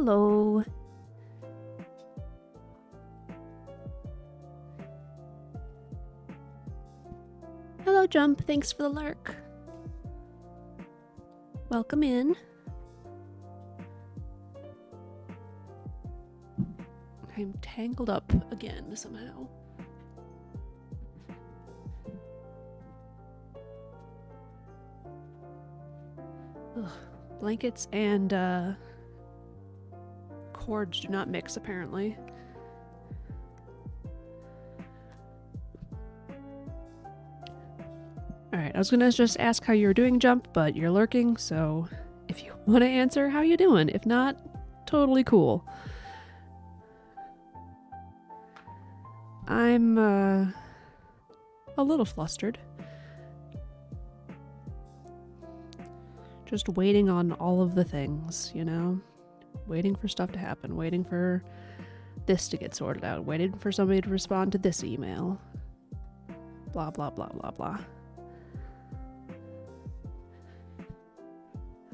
Hello. Hello, Jump. Thanks for the lurk. Welcome in. I'm tangled up again somehow. Ugh. Blankets and cords do not mix, apparently. Alright, I was gonna just ask how you're doing, Jump, but you're lurking, so if you want to answer, how you doing? If not, totally cool. I'm a little flustered. Just waiting on all of the things, you know? Waiting for stuff to happen, waiting for this to get sorted out, waiting for somebody to respond to this email. Blah, blah, blah, blah, blah.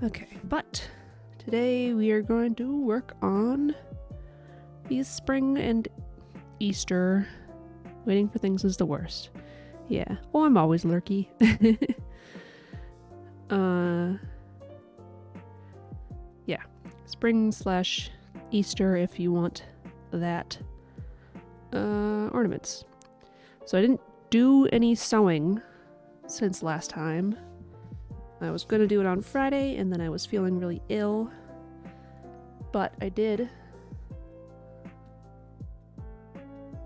Okay, but today we are going to work on these spring and Easter. Waiting for things is the worst. Yeah. Oh, I'm always lurky. Yeah. Spring/Easter if you want that. Ornaments. So I didn't do any sewing since last time. I was going to do it on Friday, and then I was feeling really ill. But I did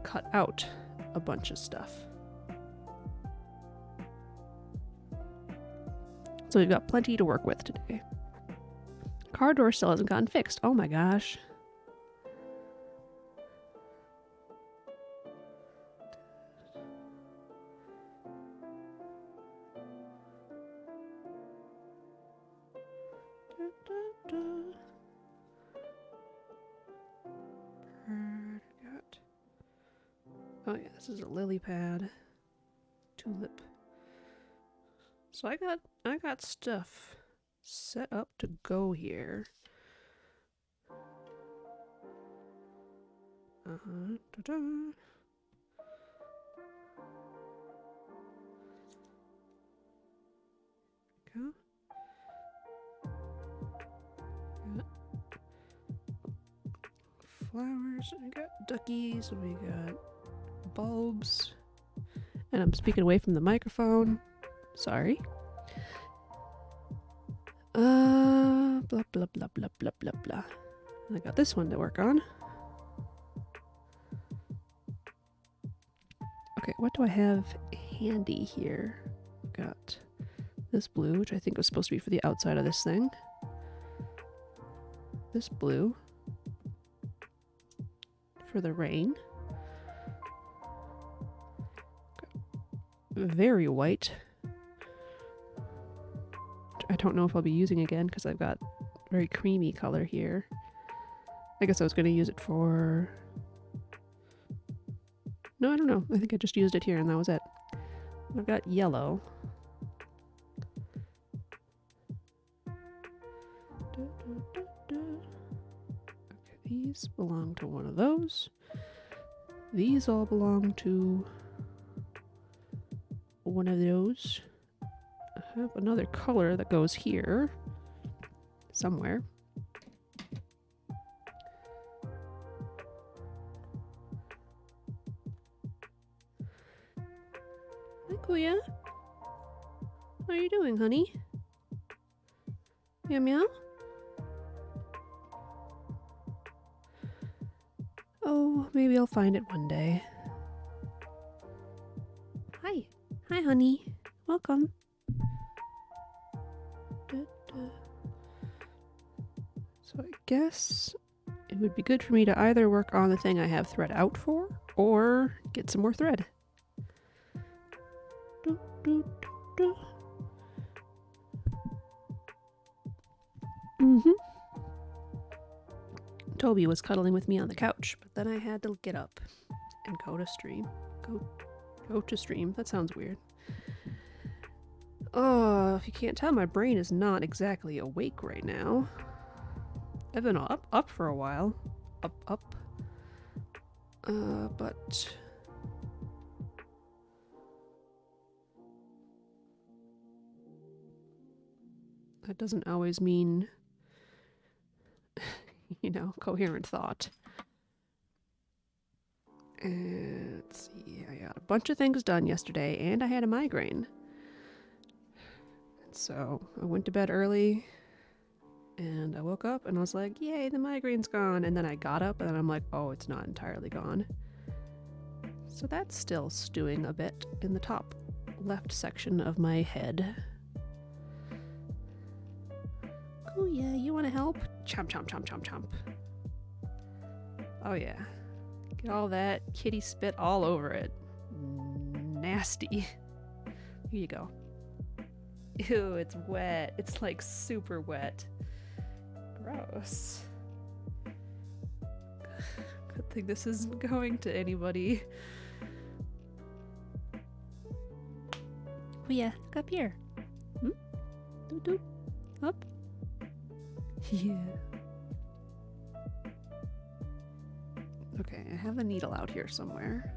cut out a bunch of stuff. So we've got plenty to work with today. Car door still hasn't gotten fixed. Oh my gosh. Oh yeah, this is a lily pad. Tulip. So I got stuff set up to go here. Ta-da. Go. Got flowers. I got duckies. We got bulbs. And I'm speaking away from the microphone. Sorry. Blah blah blah blah blah blah blah. I got this one to work on. Okay, what do I have handy here? Got this blue, which I think was supposed to be for the outside of this thing. This blue for the rain. Very white. I don't know if I'll be using again because I've got very creamy color here. I guess I was going to use it for... No, I don't know. I think I just used it here and that was it. I've got yellow. Okay, these belong to one of those. These all belong to one of those. I have another color that goes here somewhere. Hi, Kuya. How are you doing, honey? Meow meow? Oh, maybe I'll find it one day. Hi. Hi, honey. Welcome. So I guess it would be good for me to either work on the thing I have thread out for, or get some more thread. Toby was cuddling with me on the couch, but then I had to get up and go to stream. Go to stream. That sounds weird. Oh, if you can't tell, my brain is not exactly awake right now. I've been up for a while. Up. But that doesn't always mean, coherent thought. And let's see, I got a bunch of things done yesterday, and I had a migraine. So I went to bed early, and I woke up, and I was like, yay, the migraine's gone. And then I got up, and then I'm like, oh, it's not entirely gone. So that's still stewing a bit in the top left section of my head. Oh yeah, you want to help? Chomp, chomp, chomp, chomp, chomp. Oh yeah. Get all that kitty spit all over it. Nasty. Here you go. Ew, it's wet. It's like super wet. Gross. Good thing this isn't going to anybody. Oh yeah, look up here. Doop doop. Up. Yeah. Okay, I have a needle out here somewhere.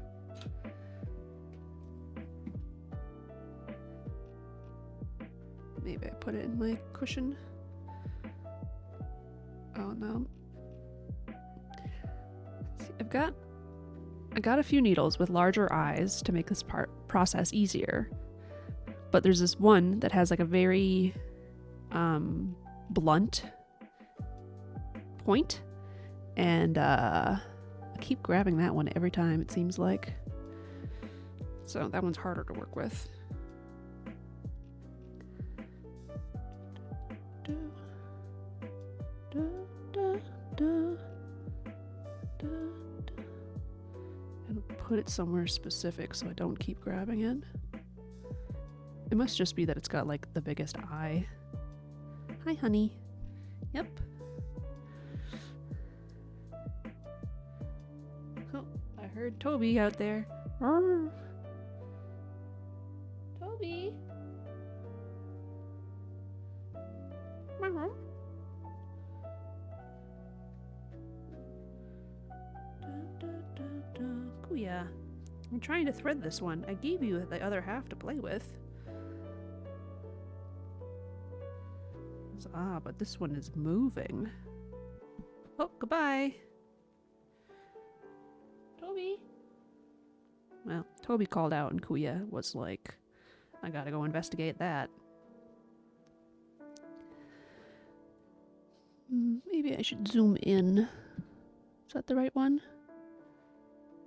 Maybe I put it in my cushion. Oh no. See, I got a few needles with larger eyes to make this process easier. But there's this one that has like a very blunt point, and I keep grabbing that one every time, it seems like. So that one's harder to work with. And put it somewhere specific so I don't keep grabbing it. It must just be that it's got like the biggest eye. Hi, honey. Yep. Oh, I heard Toby out there. Arr. Toby. Kuya. I'm trying to thread this one. I gave you the other half to play with. Ah, but this one is moving. Oh, goodbye. Toby. Well, Toby called out and Kuya was like, I gotta go investigate that. Maybe I should zoom in. Is that the right one?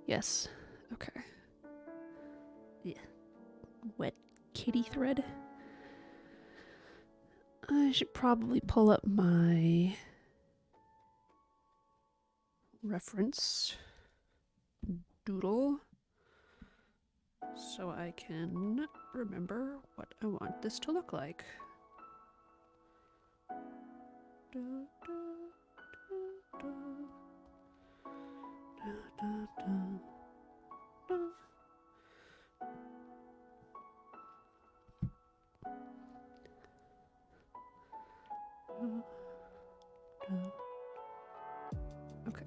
Yes. Okay. Yeah. Wet kitty thread. I should probably pull up my reference doodle so I can remember what I want this to look like. Okay.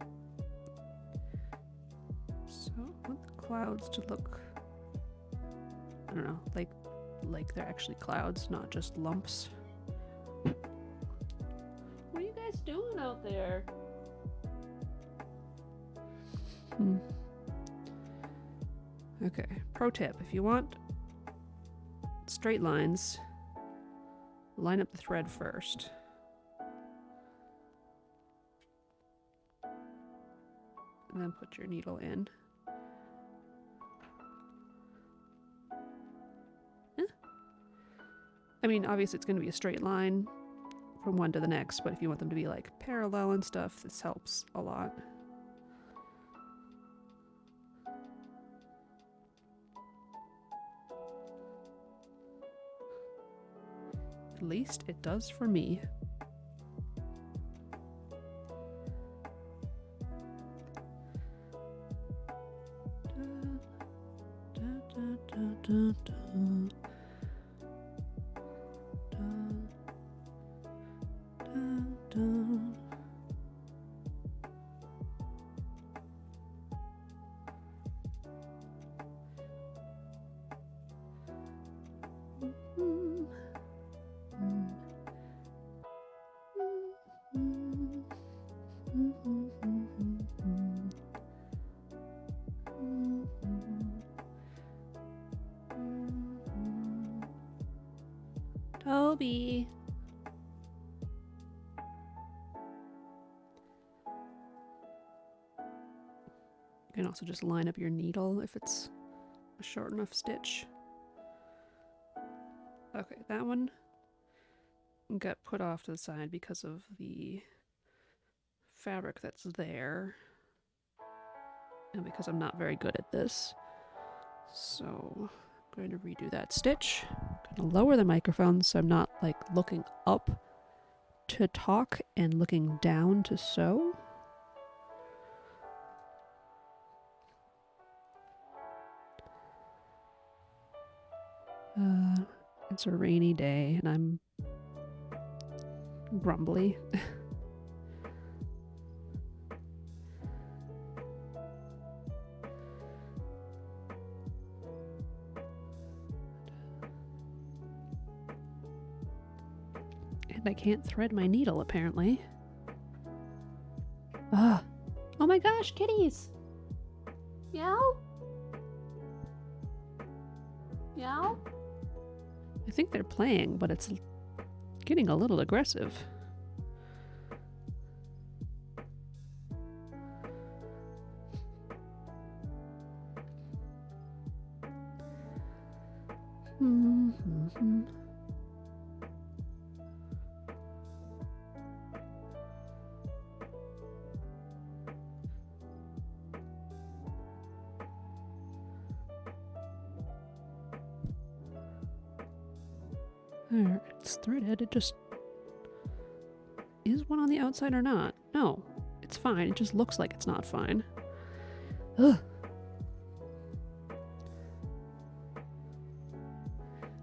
So I want the clouds to look, I don't know, like they're actually clouds, not just lumps. What are you guys doing out there? Okay, pro tip, if you want straight lines, line up the thread first. And then put your needle in. I mean, obviously it's going to be a straight line from one to the next, but if you want them to be like parallel and stuff, this helps a lot. At least it does for me. Toby. You can also just line up your needle if it's a short enough stitch. Okay, that one got put off to the side because of the fabric that's there. And because I'm not very good at this. So I'm going to redo that stitch. I'm going to lower the microphone so I'm not like looking up to talk and looking down to sew. It's a rainy day and I'm grumbly. And I can't thread my needle apparently. Ah. Oh my gosh, kitties! Meow? Meow? I think they're playing, but it's getting a little aggressive. There, it's threaded. It just... Is one on the outside or not? No, it's fine. It just looks like it's not fine. Ugh.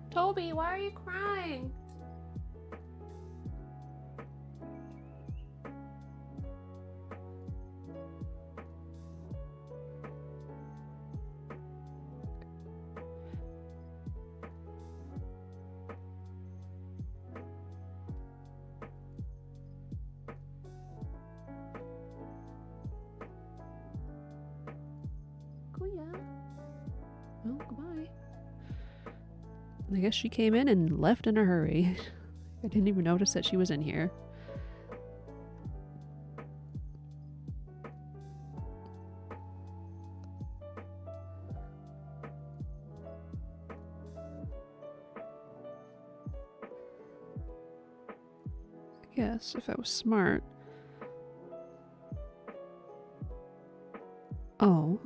Toby, why are you crying? Well, goodbye. I guess she came in and left in a hurry. I didn't even notice that she was in here. I guess if I was smart. Oh.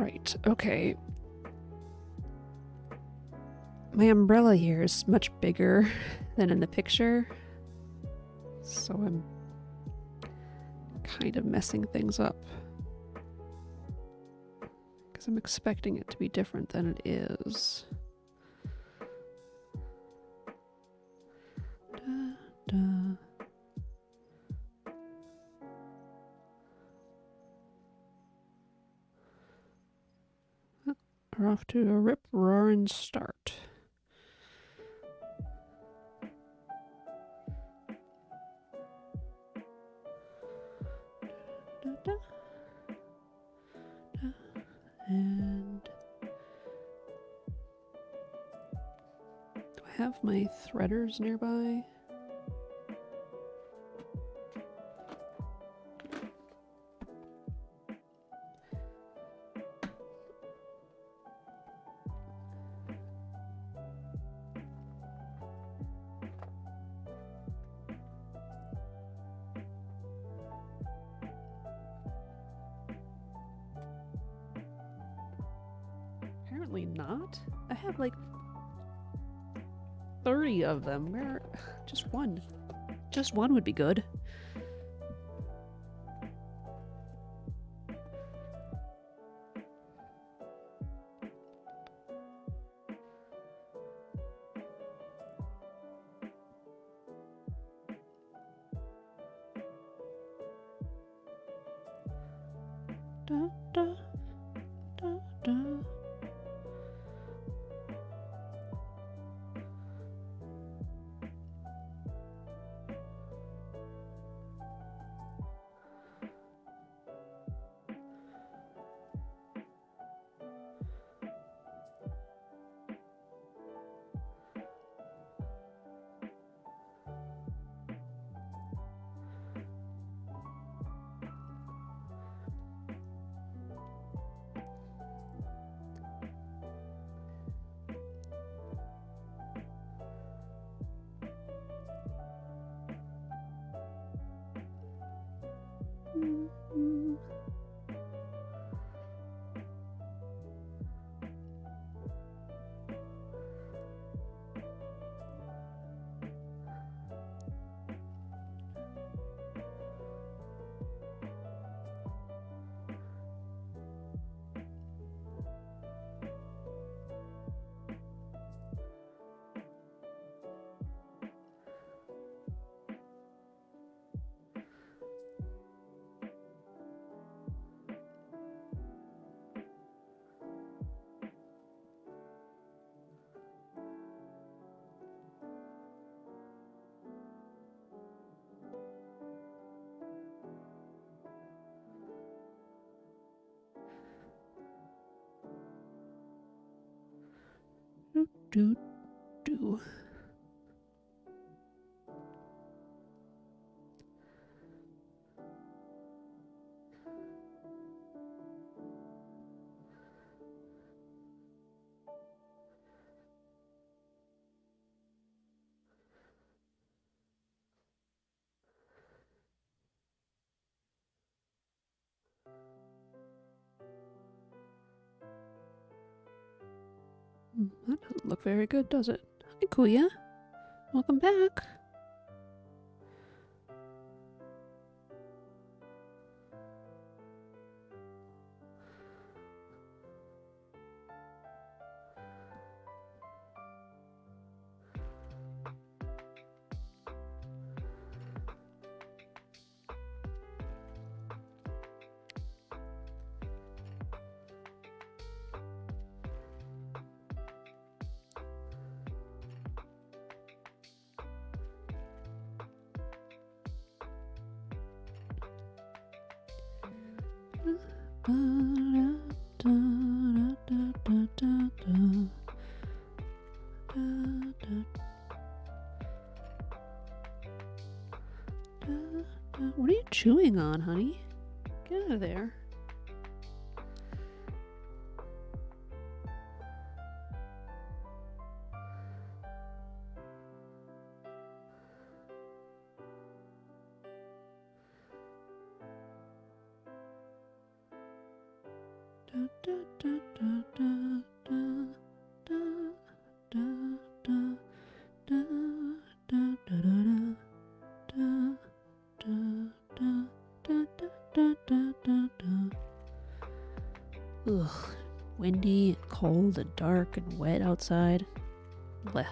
Right, okay. My umbrella here is much bigger than in the picture, so I'm kind of messing things up. Because I'm expecting it to be different than it is. Da, da. We're off to a rip-roaring start. Da, da, da. And do I have my threaders nearby? Apparently not. I have like 30 of them. Where? Just one. Just one would be good. Da, da, da, da. do, do. That doesn't look very good, does it? Hi, Kuya. Welcome back. What are you chewing on, honey? Get out of there. Ugh, windy and cold and dark and wet outside. Blech.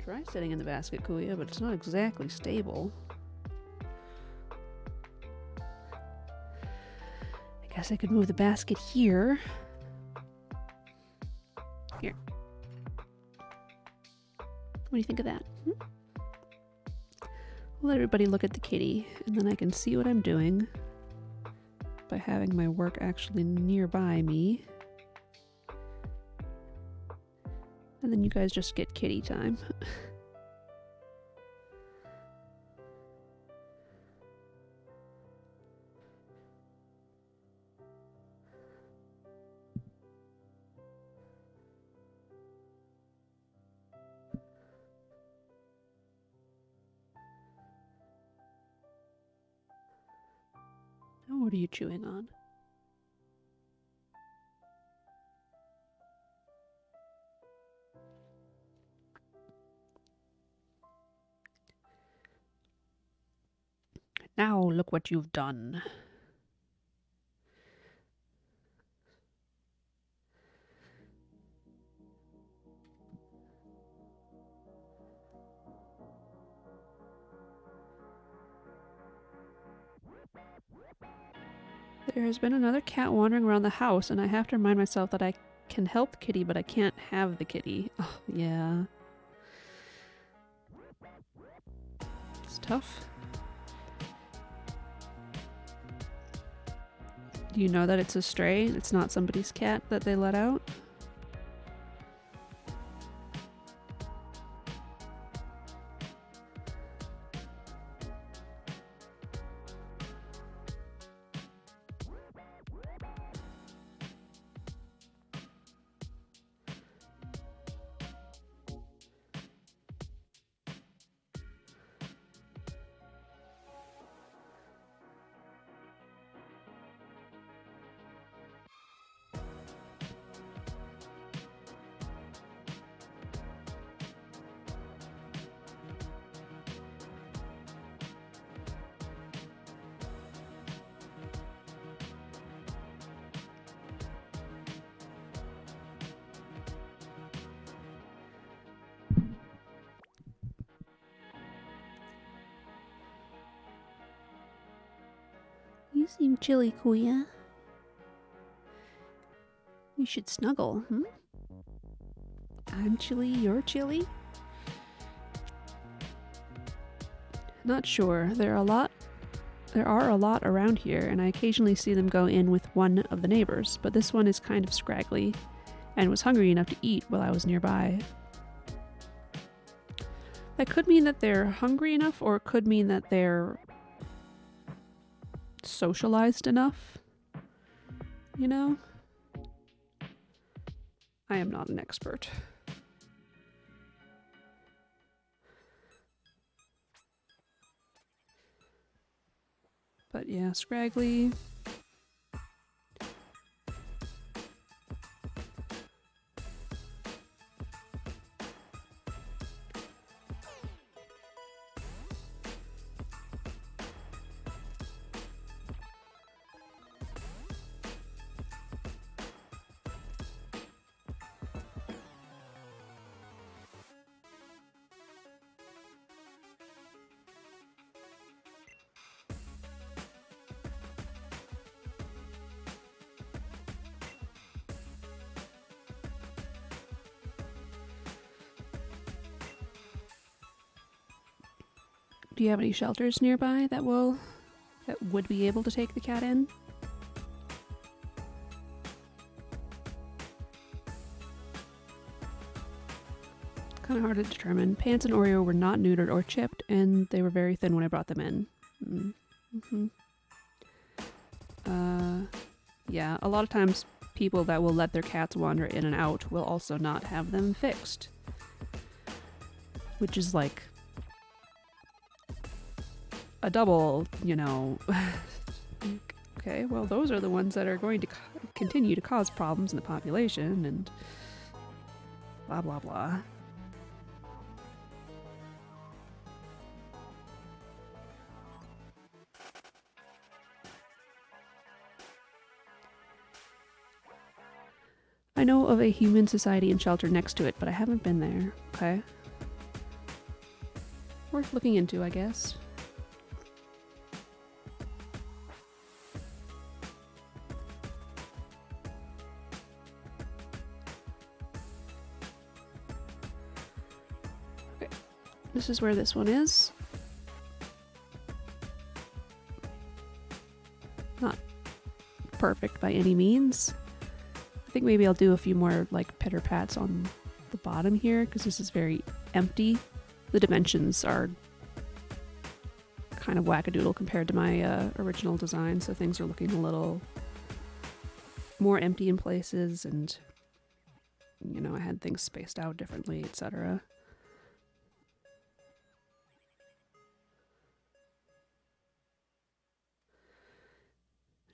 Try sitting in the basket, Kuya, but it's not exactly stable. I guess I could move the basket here. Here. What do you think of that? I'll let everybody look at the kitty, and then I can see what I'm doing by having my work actually nearby me. And then you guys just get kitty time. Now what are you chewing on? Now look what you've done. There has been another cat wandering around the house, and I have to remind myself that I can help the kitty, but I can't have the kitty. Oh, yeah. It's tough. Do you know that it's a stray? It's not somebody's cat that they let out? You seem chilly, Kuya. We should snuggle, I'm chilly, you're chilly? Not sure. There are a lot There are a lot around here, and I occasionally see them go in with one of the neighbors, but this one is kind of scraggly and was hungry enough to eat while I was nearby. That could mean that they're hungry enough, or it could mean that they're socialized enough. You know? I am not an expert. But yeah, scraggly. Do you have any shelters nearby that would be able to take the cat in? Kind of hard to determine. Pants and Oreo were not neutered or chipped, and they were very thin when I brought them in. Mm-hmm. Yeah, a lot of times people that will let their cats wander in and out will also not have them fixed. Which is like a double, you know. Okay, well, those are the ones that are going to continue to cause problems in the population and blah blah blah. I know of a human society and shelter next to it, but I haven't been there. Okay. Worth looking into, I guess. Okay. This is where this one is. Not perfect by any means. I think maybe I'll do a few more like pitter pats on the bottom here because this is very empty. The dimensions are kind of wackadoodle compared to my original design, so things are looking a little more empty in places, and you know, I had things spaced out differently, etc.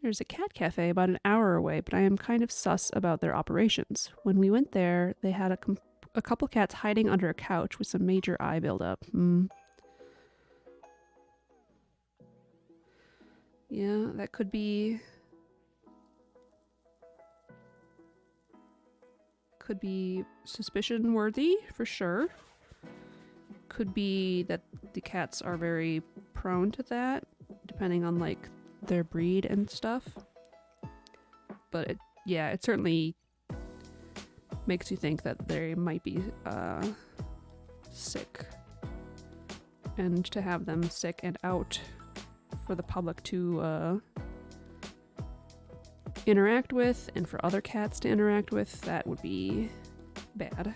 There's a cat cafe about an hour away, but I am kind of sus about their operations. When we went there, they had a couple cats hiding under a couch with some major eye buildup. Yeah, that could be suspicion worthy for sure. Could be that the cats are very prone to that, depending on like their breed and stuff. But it certainly makes you think that they might be sick. And to have them sick and out for the public to interact with, and for other cats to interact with, that would be bad.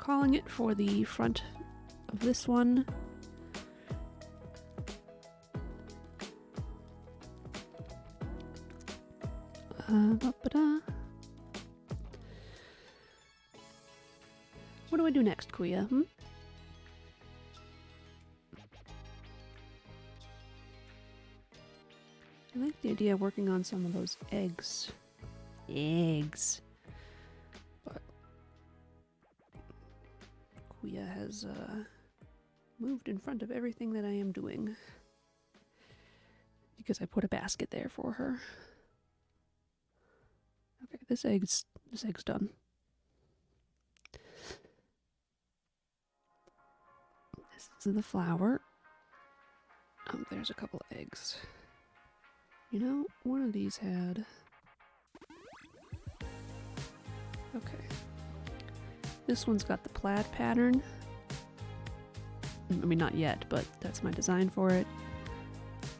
calling it for the front of this one. What do I do next, Kuya? I like the idea of working on some of those eggs. But Kuya has moved in front of everything that I am doing. Because I put a basket there for her. Okay, this egg's done. This is the flour. There's a couple of eggs. You know, one of these had... Okay. This one's got the plaid pattern. I mean, not yet, but that's my design for it.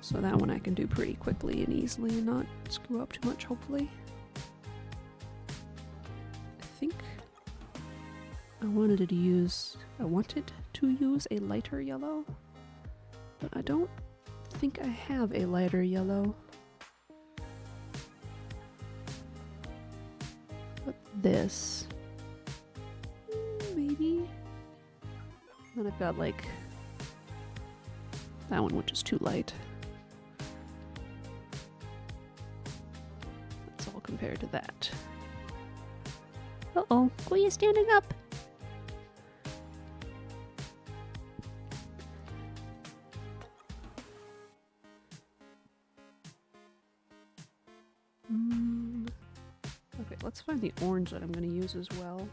So that one I can do pretty quickly and easily and not screw up too much, hopefully. I think I wanted to use a lighter yellow, but I don't think I have a lighter yellow. But this, maybe? Then I've got like that one, which is too light. That's all compared to that. Uh-oh, Kuya's standing up. Okay, let's find the orange that I'm going to use as well.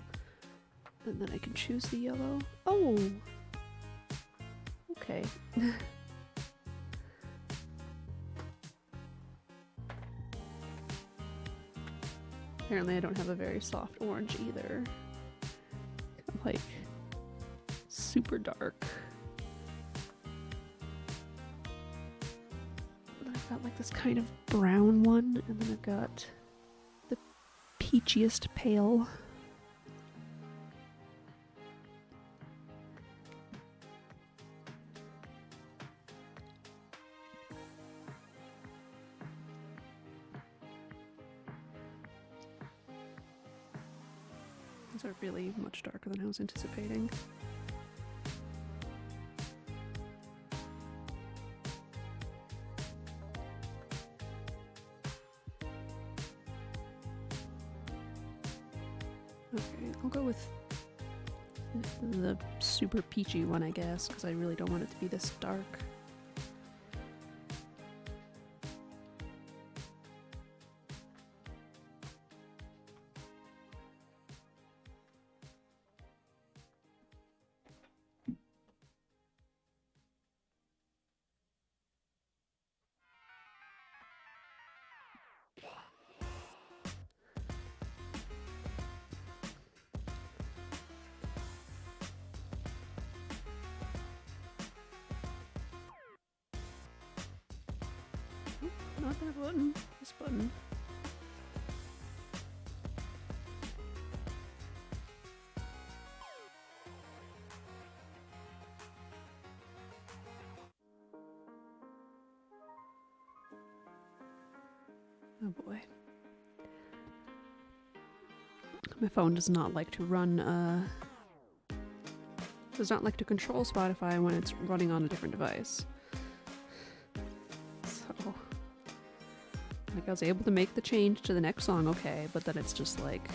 And then I can choose the yellow. Oh! Okay. Apparently I don't have a very soft orange either. I'm like super dark. And I've got like this kind of brown one, and then I've got the peachiest pale. These are really much darker than I was anticipating. Okay, I'll go with the super peachy one, I guess, because I really don't want it to be this dark. Not that button, this button. Oh boy. My phone does not like to run, does not like to control Spotify when it's running on a different device. So, like, I was able to make the change to the next song, okay, but then it's just like,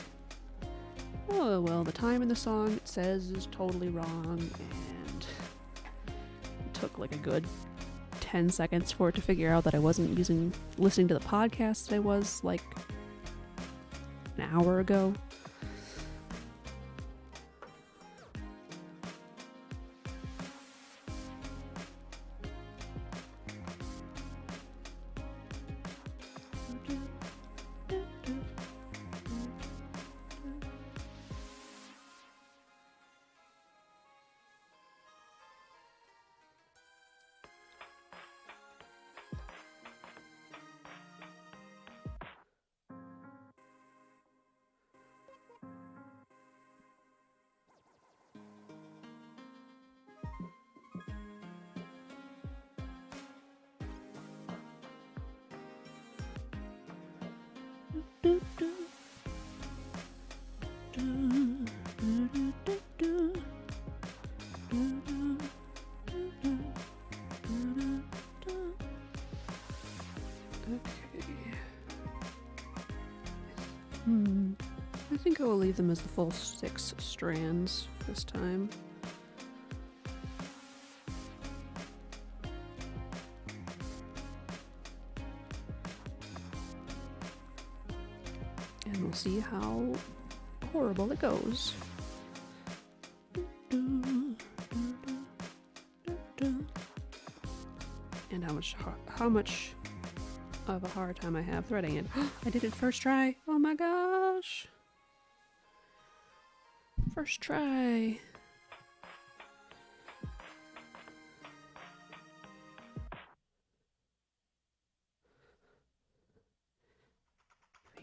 oh, well, the time in the song it says is totally wrong, and it took like a good 10 seconds for it to figure out that I wasn't listening to the podcast that I was like an hour ago. we'll leave them as the full 6 strands this time. And we'll see how horrible it goes. And how much of a hard time I have threading it. I did it first try. Oh my gosh. First try.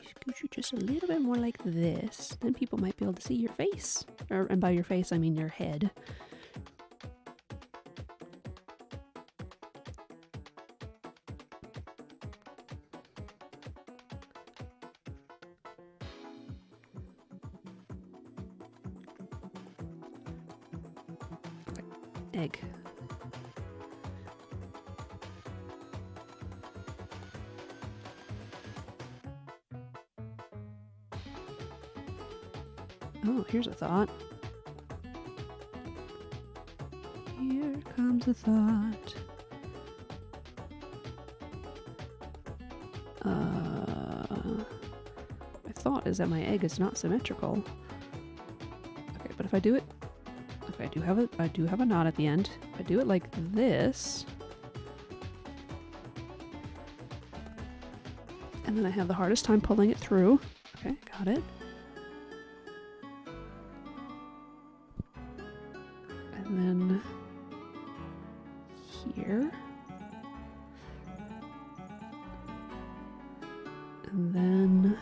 Scoot you just a little bit more like this, then people might be able to see your face. And by your face, I mean your head. Egg. Oh, here's a thought. Here comes a thought. My thought is that my egg is not symmetrical. Okay, but if I do it, okay, I do have a knot at the end. If I do it like this, and then I have the hardest time pulling it through. Okay, got it. And then here. And then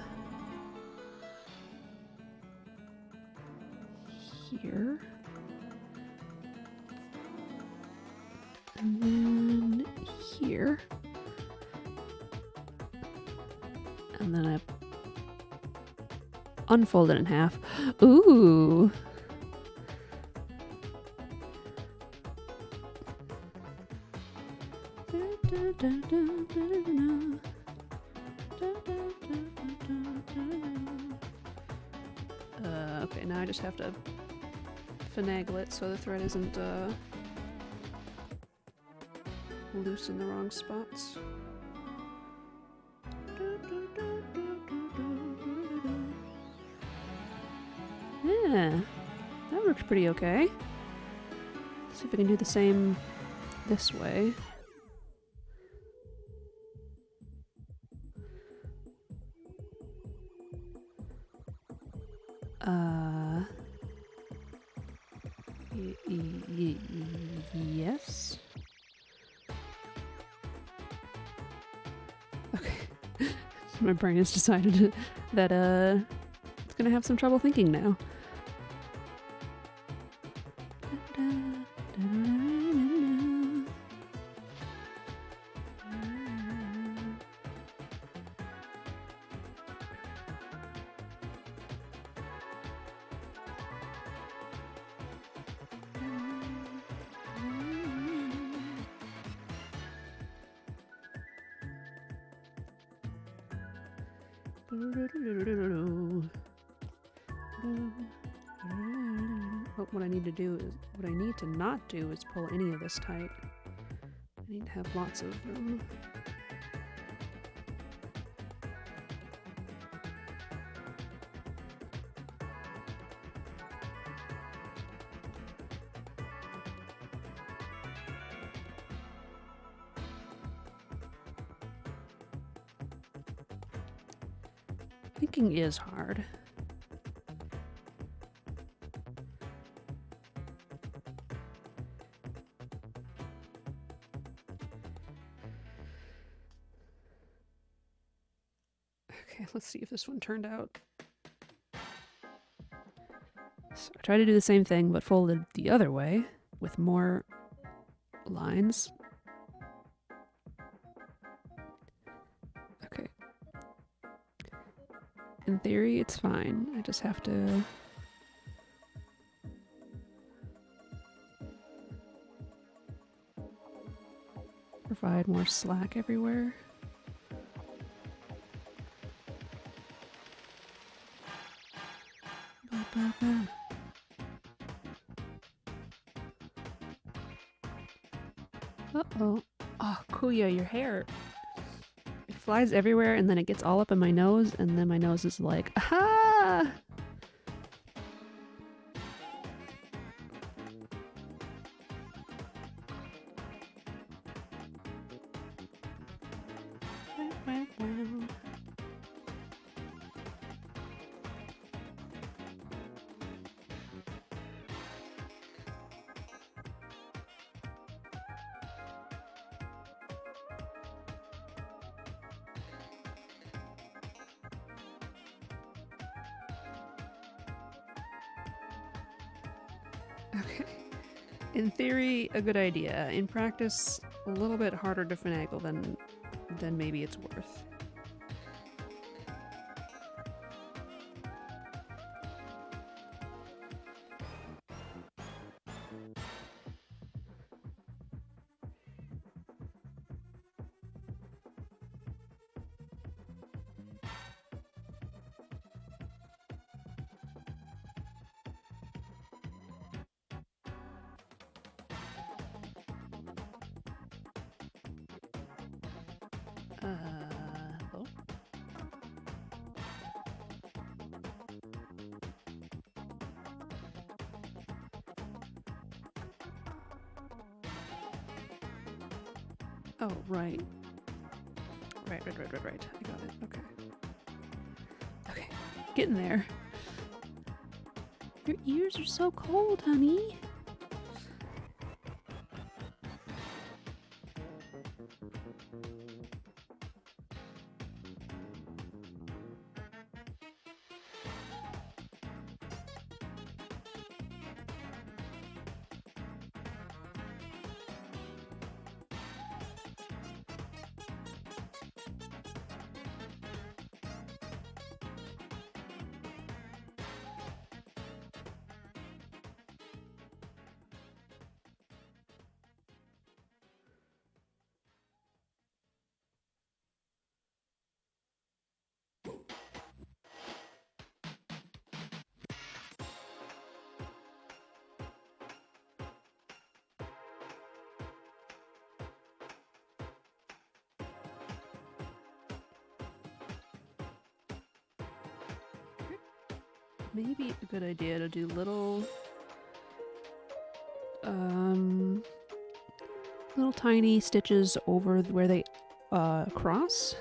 here. And then here. And then I unfold it in half. Ooh. Okay, now I just have to finagle it so the thread isn't loose in the wrong spots. Yeah, that worked pretty okay. Let's see if I can do the same this way. Yes. Okay. My brain has decided that it's gonna have some trouble thinking now. But what I need to do is, what I need to not do is pull any of this tight. I need to have lots of them. Thinking is hard. Okay, let's see if this one turned out. So I try to do the same thing, but folded the other way with more lines. Okay. In theory, it's fine. I just have to provide more slack everywhere. Uh-oh. Oh, Kuya, your hair. It flies everywhere and then it gets all up in my nose and then my nose is like, aha! Okay. In theory, a good idea. In practice, a little bit harder to finagle than maybe it's worth. Oh. Oh, right. Right. I got it. Okay. Okay. Getting there. Your ears are so cold, honey. Maybe a good idea to do little tiny stitches over where they cross.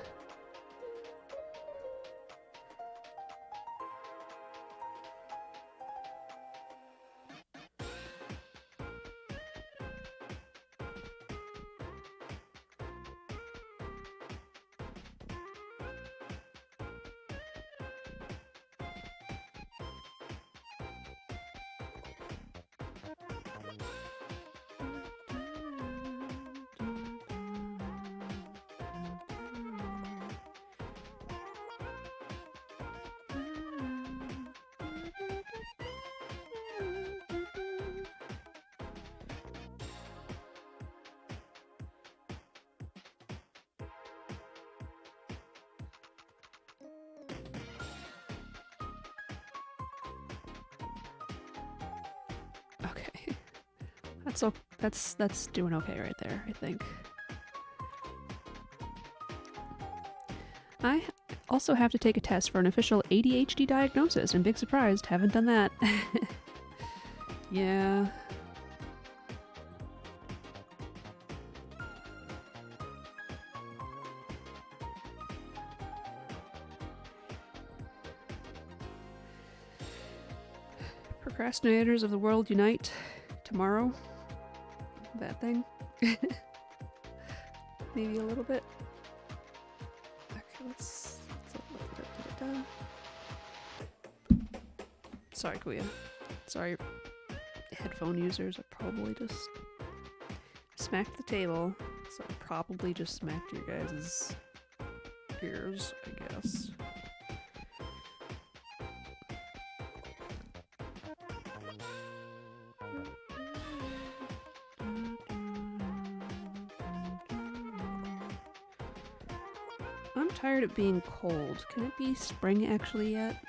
Okay. That's doing okay right there, I think. I also have to take a test for an official ADHD diagnosis, and big surprised, haven't done that. Yeah. Procrastinators of the world unite tomorrow. That thing. Maybe a little bit. Okay, let's Sorry, Kuya. Sorry, headphone users. I probably just smacked the table, so I probably just smacked your guys' ears, I guess. I'm tired of being cold. Can it be spring actually yet?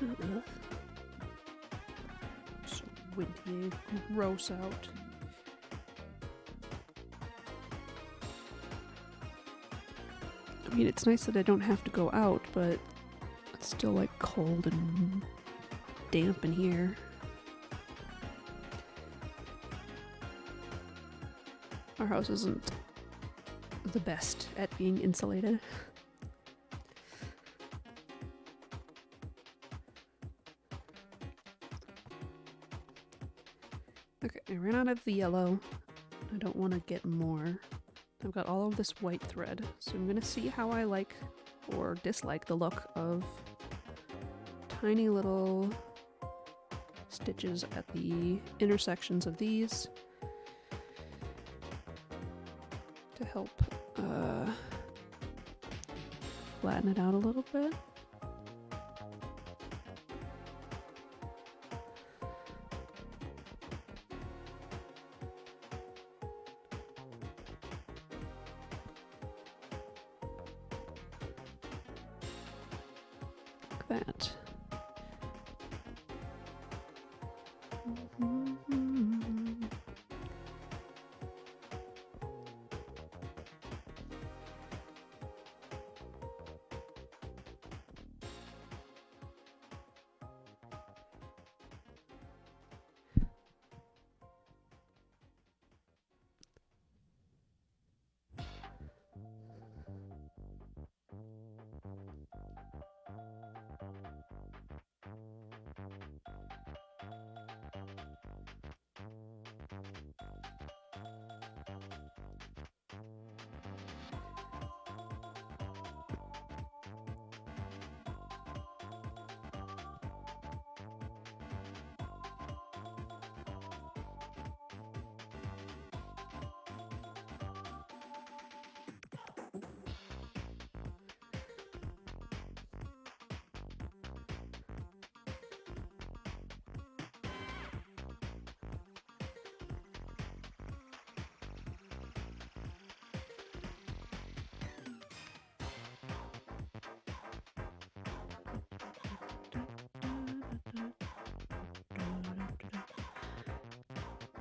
Ugh. So windy, gross out. I mean, it's nice that I don't have to go out, but it's still like cold and damp in here. Our house isn't the best at being insulated. Okay, I ran out of the yellow. I don't want to get more. I've got all of this white thread, so I'm gonna see how I like or dislike the look of tiny little stitches at the intersections of these to help flatten it out a little bit. Like that.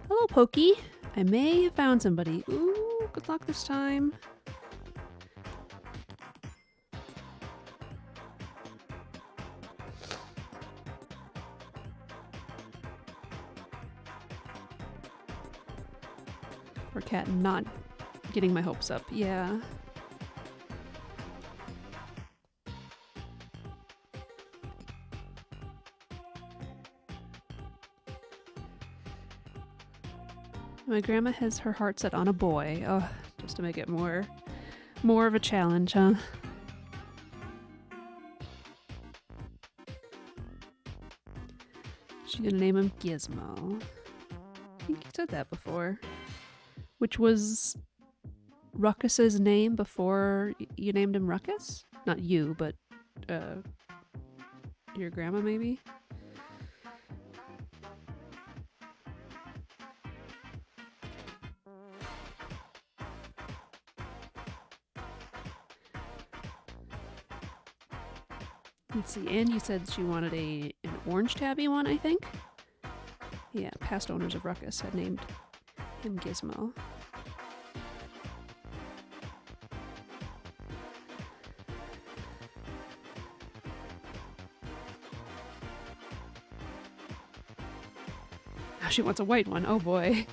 Hello, Pokey. I may have found somebody. Ooh, good luck this time. Poor cat not getting my hopes up. Yeah. My grandma has her heart set on a boy. Oh, just to make it more of a challenge, huh? She's gonna name him Gizmo. I think you said that before. Which was Ruckus's name before you named him Ruckus? Not you, but your grandma maybe? Let's see, and you said she wanted an orange tabby one, I think? Yeah, past owners of Ruckus had named him Gizmo. Now she wants a white one, oh boy.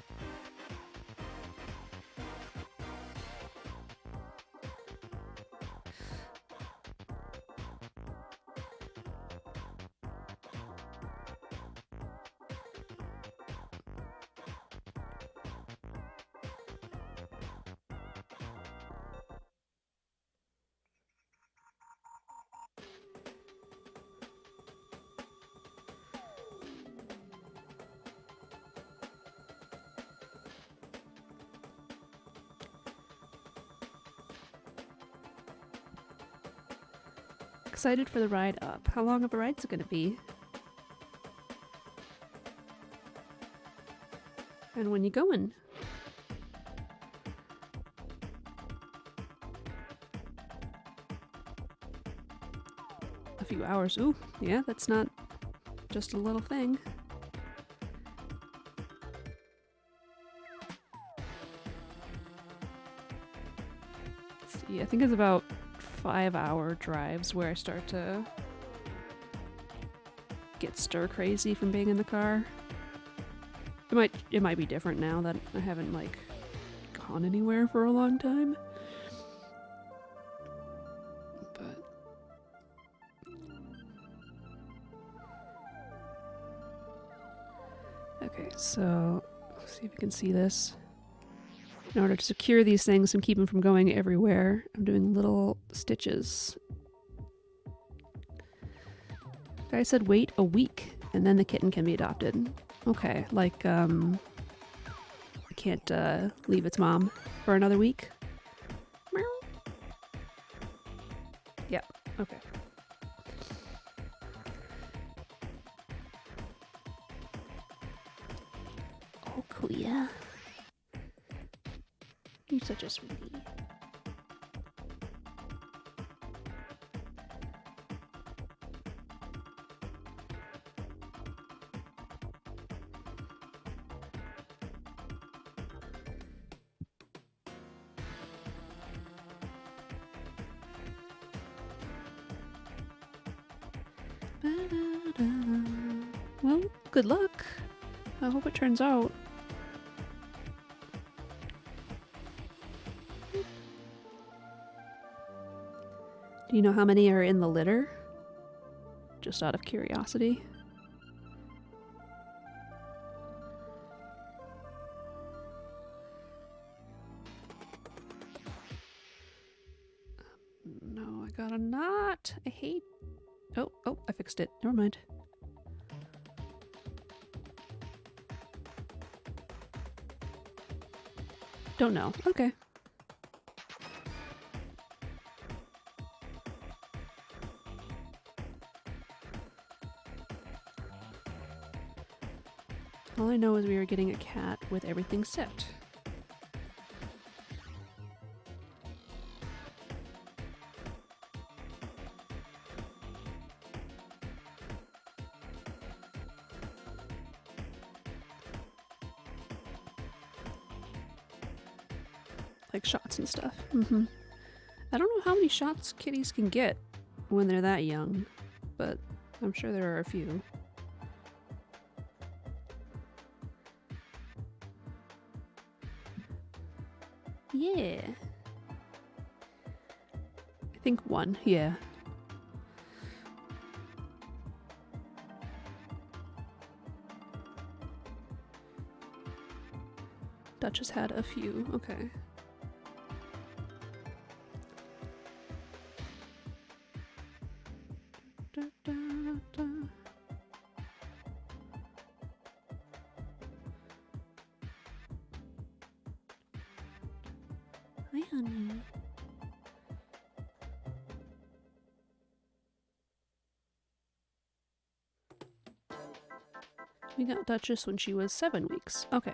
Excited for the ride up. How long of a ride's it gonna be? And when you going? A few hours. Ooh, yeah, that's not just a little thing. Let's see, I think it's about 5-hour drives where I start to get stir crazy from being in the car. It might be different now that I haven't like gone anywhere for a long time. But okay, so let's see if you can see this. In order to secure these things and keep them from going everywhere, I'm doing little stitches. Guy said wait a week and then the kitten can be adopted. Okay, like it can't leave its mom for another week. Meow. Yep. Okay. Oh, Kuya. You're such a sweetie. Well, good luck. I hope it turns out. Do you know how many are in the litter? Just out of curiosity. No, I got a knot. I hate... Oh, I fixed it. Never mind. Don't know. Okay. All I know is we were getting a cat with everything set. Like shots and stuff. Mm-hmm. I don't know how many shots kitties can get when they're that young, but I'm sure there are a few. Yeah. I think one, yeah. Duchess had a few, okay. Da, da, da. Hi, honey. We got Duchess when she was 7 weeks. Okay.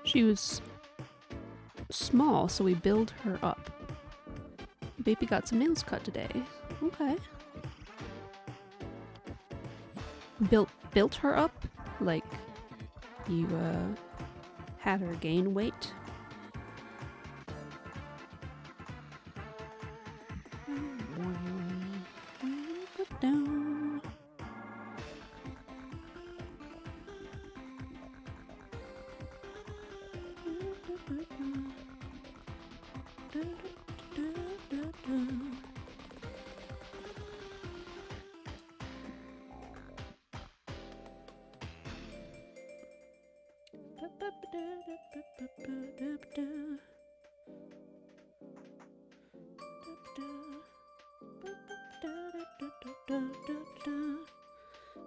She was small, so we build her up. Baby got some nails cut today. Okay. Built her up? Like, you, had her gain weight? Down.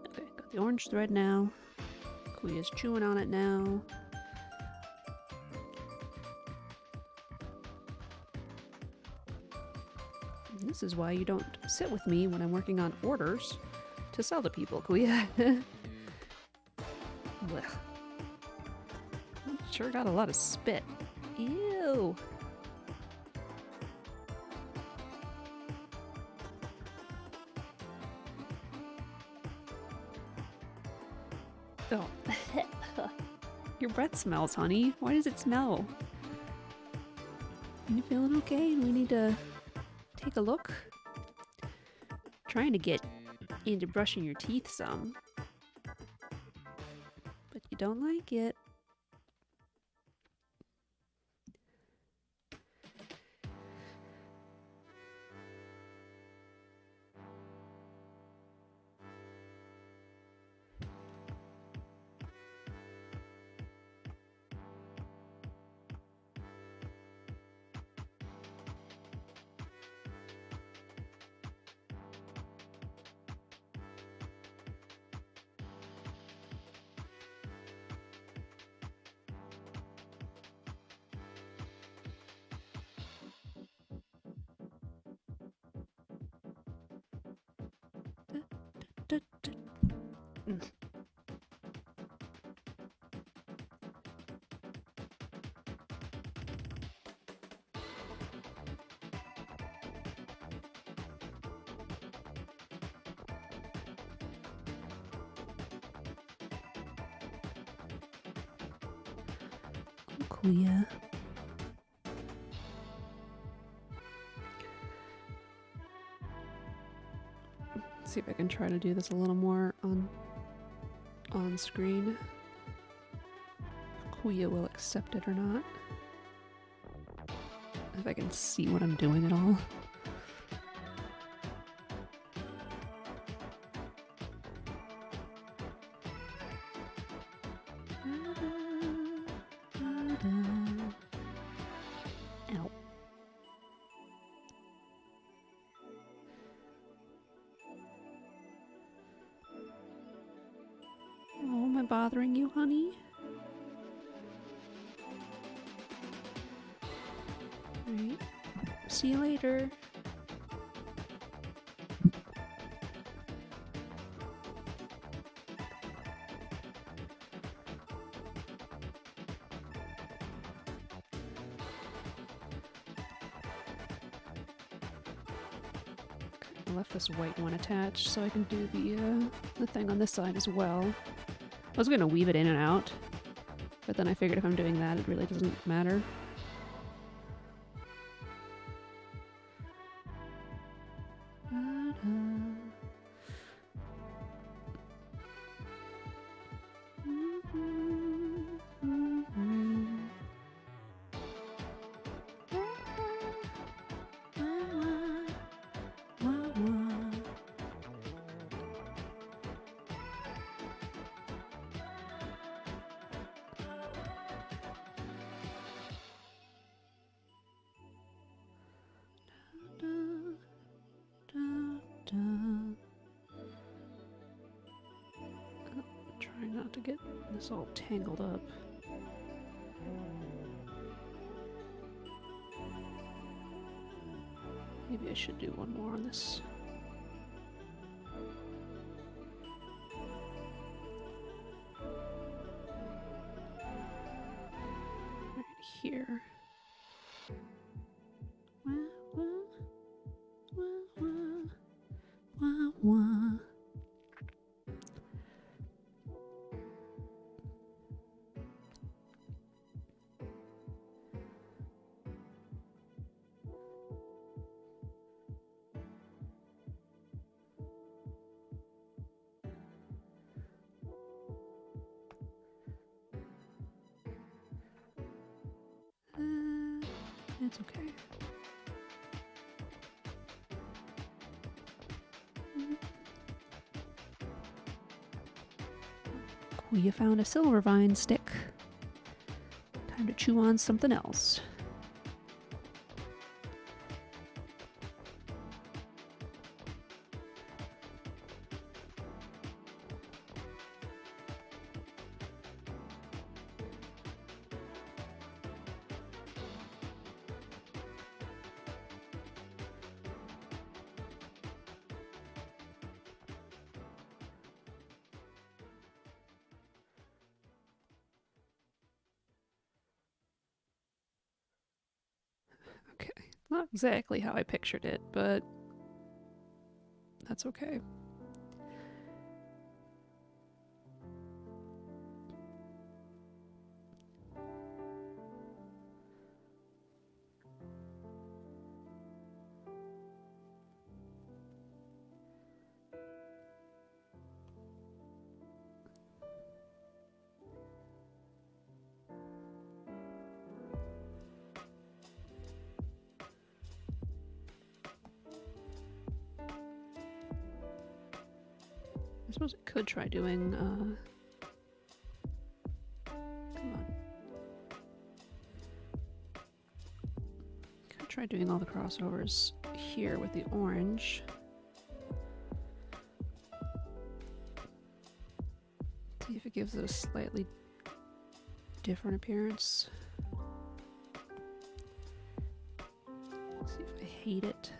Okay, got the orange thread now. Kuya's chewing on it now. This is why you don't sit with me when I'm working on orders to sell to people, Kuya. Sure got a lot of spit. Ew. Oh. Your breath smells, honey. Why does it smell? You feeling okay? Do we need to take a look? Trying to get into brushing your teeth some. But you don't like it. Kuya. See if I can try to do this a little more on screen. Kuya will accept it or not. If I can see what I'm doing at all. Ow. Oh, am I bothering you, honey? Alright. See you later. I left this white one attached so I can do the thing on this side as well. I was gonna weave it in and out, but then I figured if I'm doing that, it really doesn't matter. Trying not to get this all tangled up. Maybe I should do one more on this. Right here. It's okay. Cool, you found a silver vine stick. Time to chew on something else. Okay, not exactly how I pictured it, but that's okay. I suppose I could try doing, come on. Could try doing all the crossovers here with the orange. See if it gives it a slightly different appearance. See if I hate it.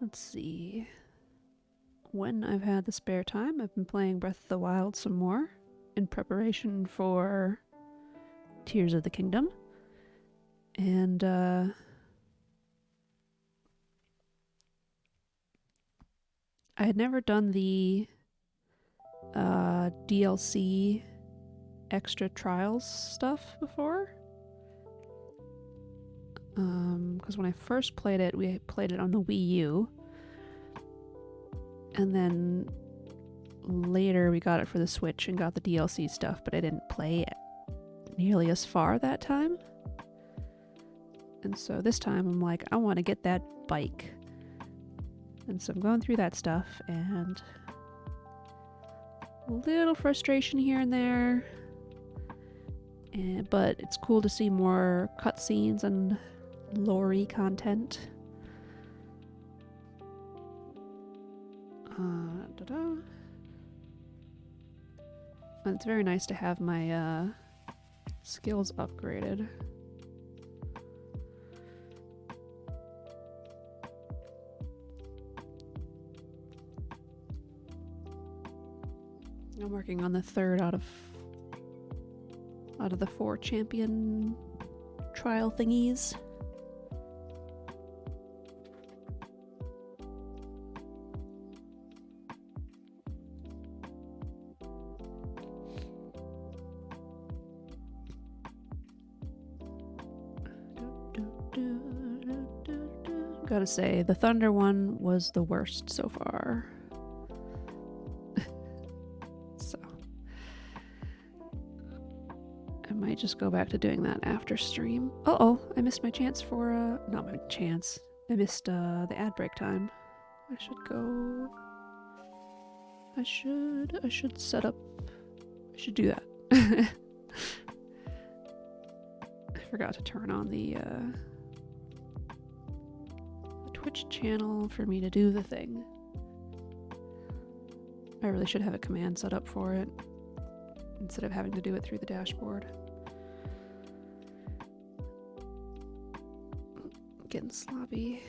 Let's see. When I've had the spare time, I've been playing Breath of the Wild some more in preparation for Tears of the Kingdom. And I had never done the DLC extra trials stuff before. Because when I first played it, we played it on the Wii U. And then later we got it for the Switch and got the DLC stuff, but I didn't play it nearly as far that time. And so this time I'm like, I want to get that bike. And so I'm going through that stuff, and a little frustration here and there. But it's cool to see more cutscenes and lore-y content. And it's very nice to have my skills upgraded. I'm working on the third out of the 4 champion trial thingies. Gotta say, the Thunder one was the worst so far. might just go back to doing that after stream. Uh-oh, I missed my chance for, not my chance. I missed, the ad break time. I should go... I should set up... I should do that. I forgot to turn on the Twitch channel for me to do the thing. I really should have a command set up for it instead of having to do it through the dashboard. Getting sloppy.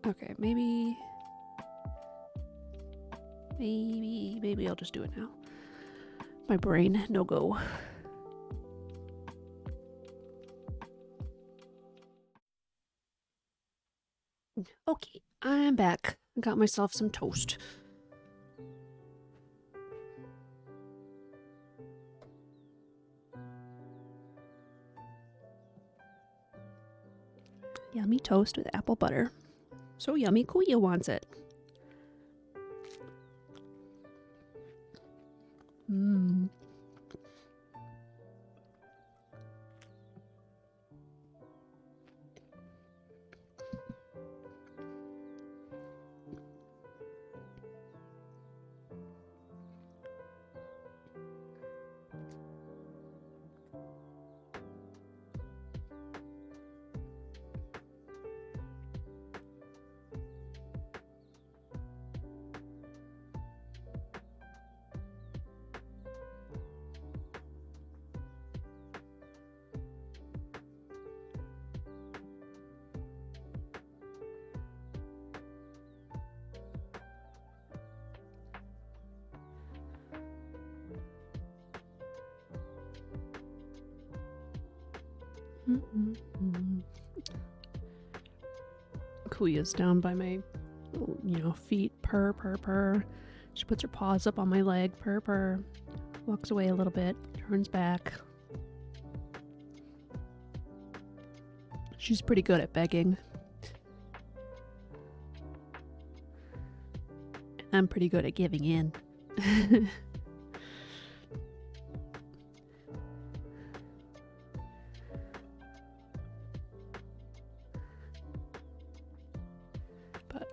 Okay, maybe I'll just do it now. My brain, no go. Okay, I'm back. I got myself some toast. Yummy toast with apple butter. So yummy, Kuya wants it. Mmm. Kuya's down by my, feet. Purr, purr, purr. She puts her paws up on my leg. Purr, purr. Walks away a little bit. Turns back. She's pretty good at begging. I'm pretty good at giving in.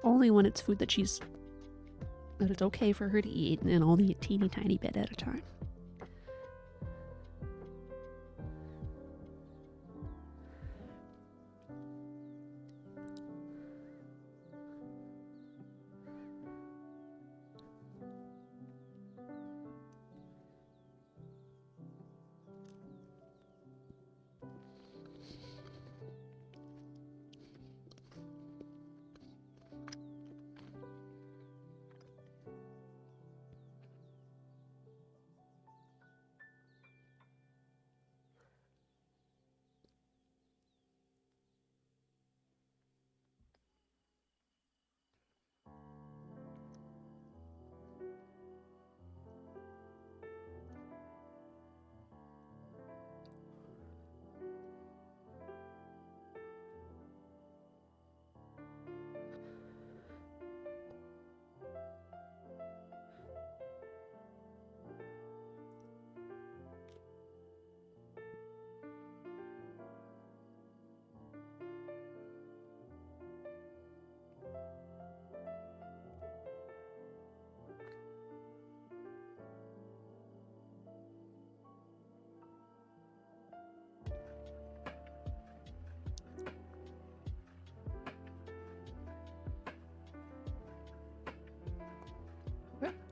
Only when it's food that it's okay for her to eat, and only a teeny tiny bit at a time.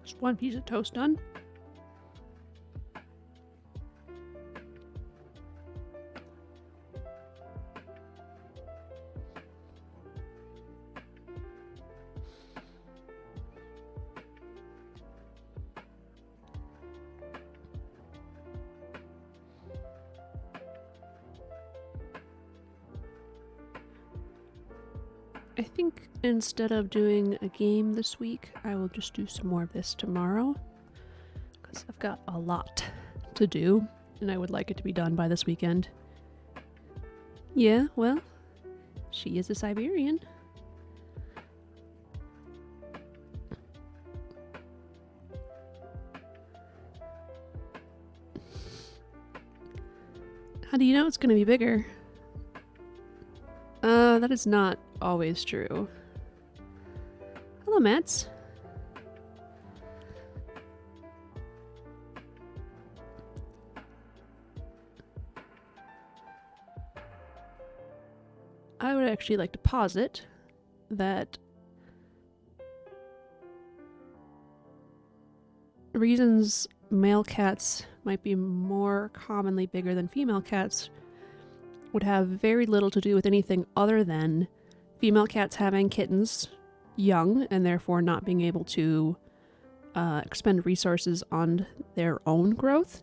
Just one piece of toast done. I think instead of doing a game this week, I will just do some more of this tomorrow, because I've got a lot to do, and I would like it to be done by this weekend. Yeah, well, she is a Siberian. How do you know it's going to be bigger? That is not always true. Hello, Mats. I would actually like to posit that reasons male cats might be more commonly bigger than female cats would have very little to do with anything other than female cats having kittens young and therefore not being able to expend resources on their own growth,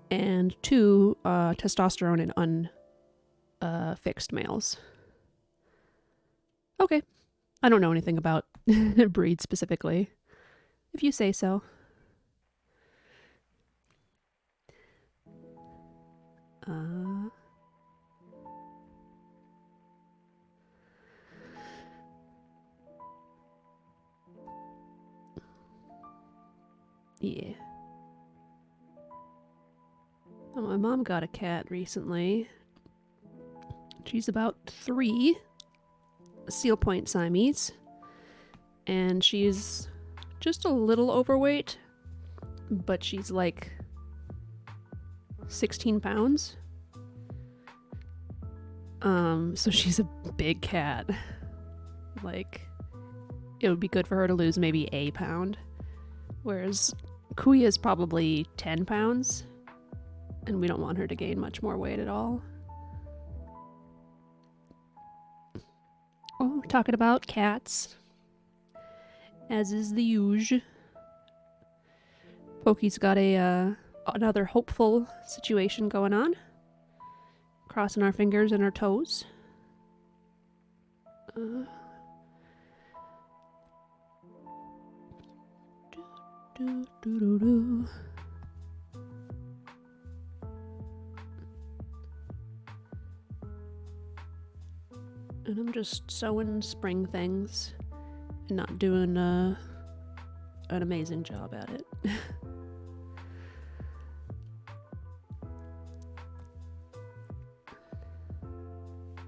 and two, testosterone in unfixed males. Okay, I don't know anything about breed specifically. If you say so. Yeah. Oh, my mom got a cat recently. She's about 3, Seal Point Siamese, and she's just a little overweight, but she's like 16 pounds. So she's a big cat. Like, it would be good for her to lose maybe a pound. Whereas Kuya is probably 10 pounds, and we don't want her to gain much more weight at all. Oh, talking about cats. As is the usual. Pokey's got another hopeful situation going on. Crossing our fingers and our toes. And I'm just sewing spring things and not doing an amazing job at it.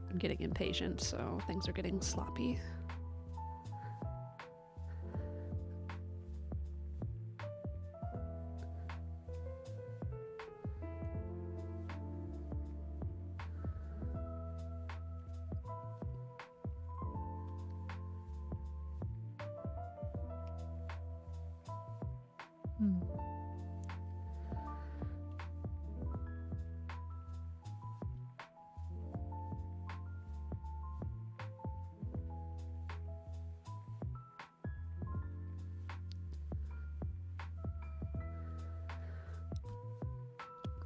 I'm getting impatient, so things are getting sloppy.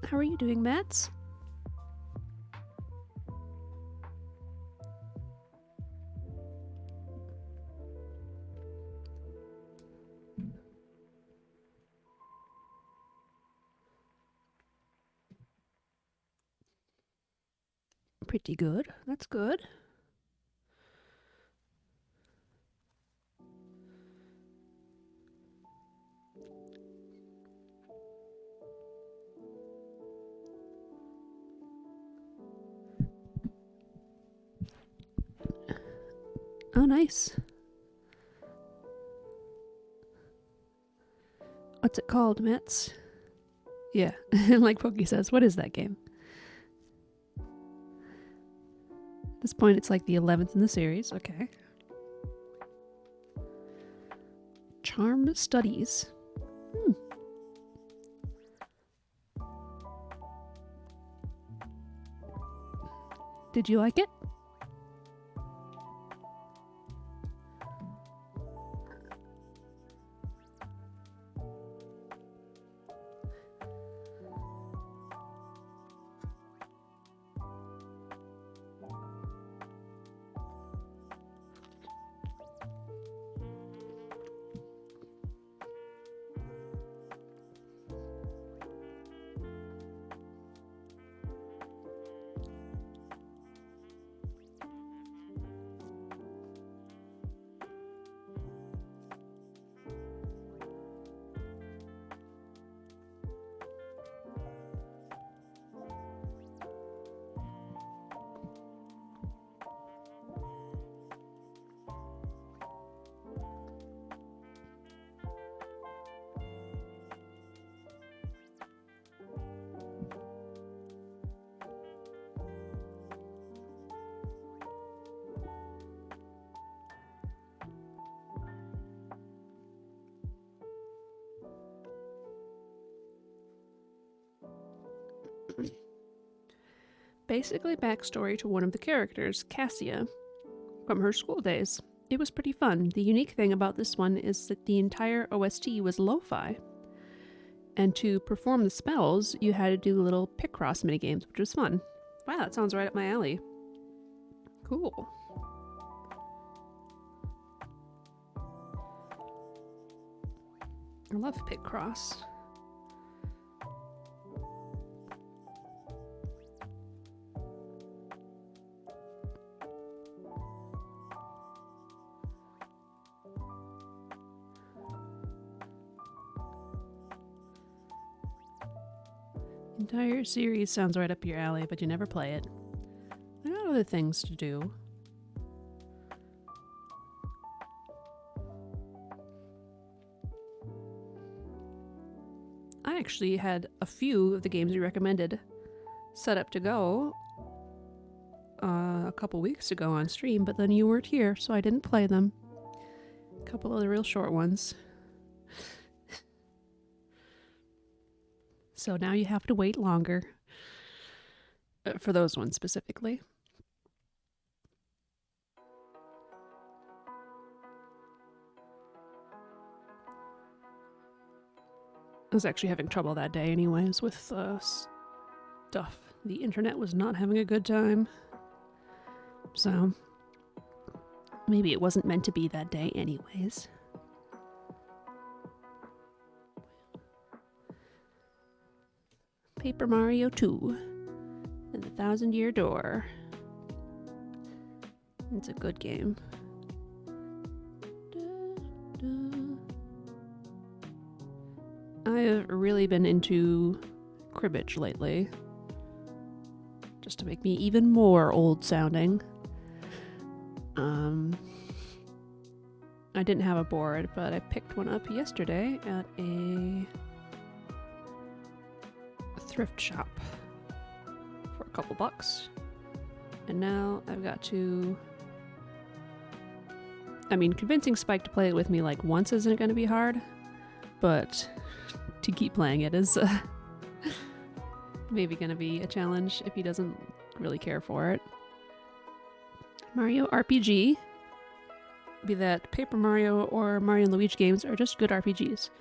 How are you doing, Mats? Pretty good. That's good. Oh, nice. What's it called, Mats? Yeah, like Pokey says, what is that game? At this point, it's like the 11th in the series. Okay. Charm Studies. Did you like it? Basically, backstory to one of the characters, Cassia, from her school days. It was pretty fun. The unique thing about this one is that the entire OST was lo-fi. And to perform the spells, you had to do little Picross minigames, which was fun. Wow, that sounds right up my alley. Cool. I love Picross. Entire series sounds right up your alley, but you never play it. I got other things to do. I actually had a few of the games you recommended set up to go a couple weeks ago on stream, but then you weren't here, so I didn't play them. A couple of the real short ones. So now you have to wait longer for those ones specifically. I was actually having trouble that day anyways with stuff. The internet was not having a good time. So maybe it wasn't meant to be that day anyways. Paper Mario 2 and the Thousand-Year Door. It's a good game. I've really been into cribbage lately. Just to make me even more old sounding. I didn't have a board, but I picked one up yesterday at a thrift shop for a couple bucks. And now I've got to... I mean, convincing Spike to play it with me like once isn't going to be hard, but to keep playing it is maybe going to be a challenge if he doesn't really care for it. Mario RPG, be that Paper Mario or Mario & Luigi games, are just good RPGs.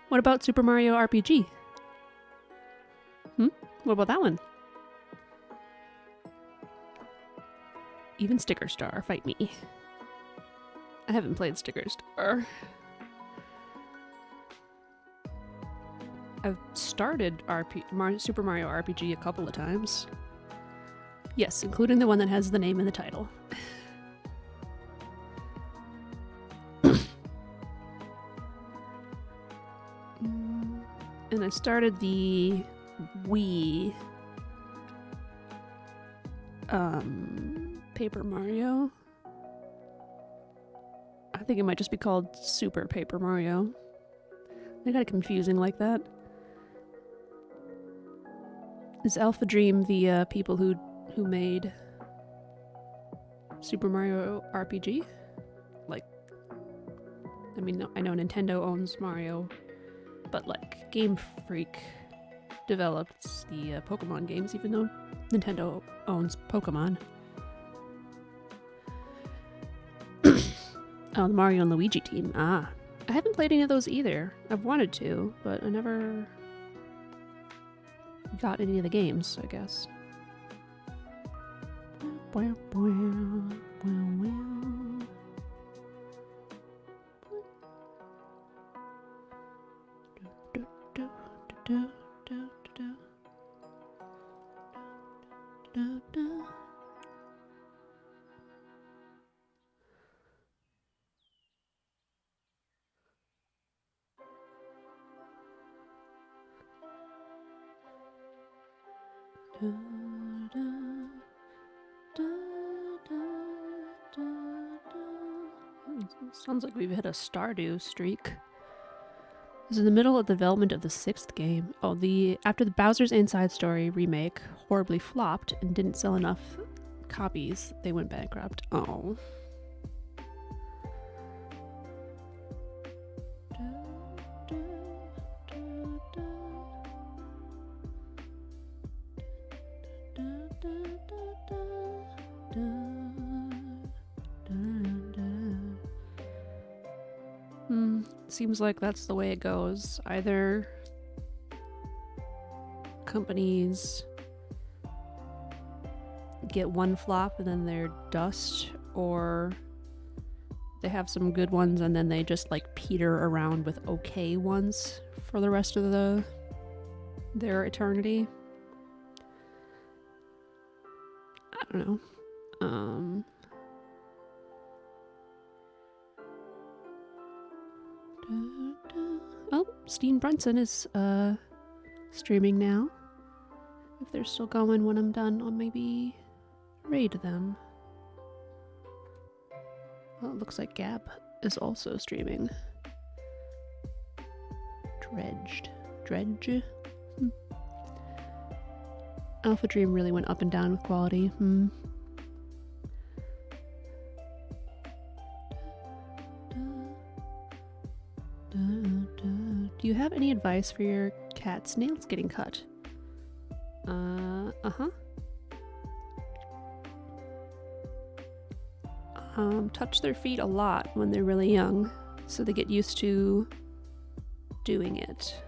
What about Super Mario RPG? What about that one? Even Sticker Star, fight me. I haven't played Sticker Star. I've started Super Mario RPG a couple of times. Yes, including the one that has the name in the title. And I started the Wii Paper Mario. I think it might just be called Super Paper Mario. They got it confusing like that. Is Alpha Dream the people who made Super Mario RPG? Like, I mean, I know Nintendo owns Mario, but like Game Freak developed the Pokemon games, even though Nintendo owns Pokemon. Oh, the Mario and Luigi team. Ah. I haven't played any of those either. I've wanted to, but I never got any of the games, I guess. Sounds like we've hit a Stardew streak. This is in the middle of the development of the 6th game. Oh, after the Bowser's Inside Story remake horribly flopped and didn't sell enough copies, they went bankrupt. Oh. seems like that's the way it goes. Either companies get one flop and then they're dust, or they have some good ones and then they just like peter around with okay ones for the rest of their eternity. I don't know. Oh, Steen Brunson is streaming now. If they're still going when I'm done, I'll maybe raid them. Well, it looks like Gab is also streaming. Dredge. Alpha Dream really went up and down with quality. Do you have any advice for your cat's nails getting cut? Touch their feet a lot when they're really young, so they get used to doing it.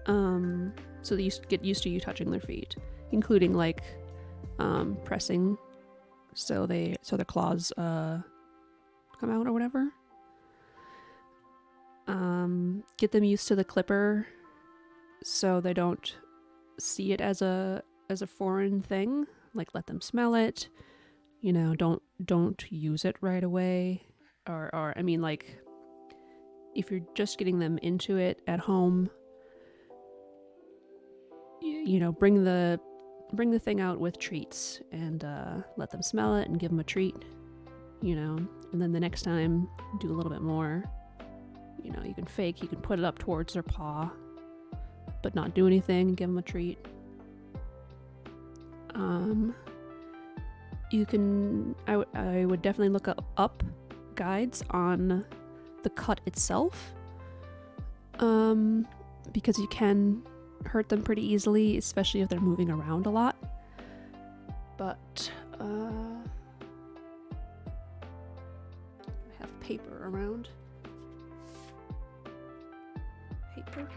So they get used to you touching their feet, including like pressing, so their claws come out or whatever. Get them used to the clipper, so they don't see it as a foreign thing. Like, let them smell it. You know, don't use it right away. Or I mean, like, if you're just getting them into it at home, you know, bring the thing out with treats and let them smell it and give them a treat, you know. And then the next time, do a little bit more. You know, you can put it up towards their paw, but not do anything and give them a treat. I would definitely look up guides on the cut itself, because you can hurt them pretty easily, especially if they're moving around a lot. But I have paper around. Paper.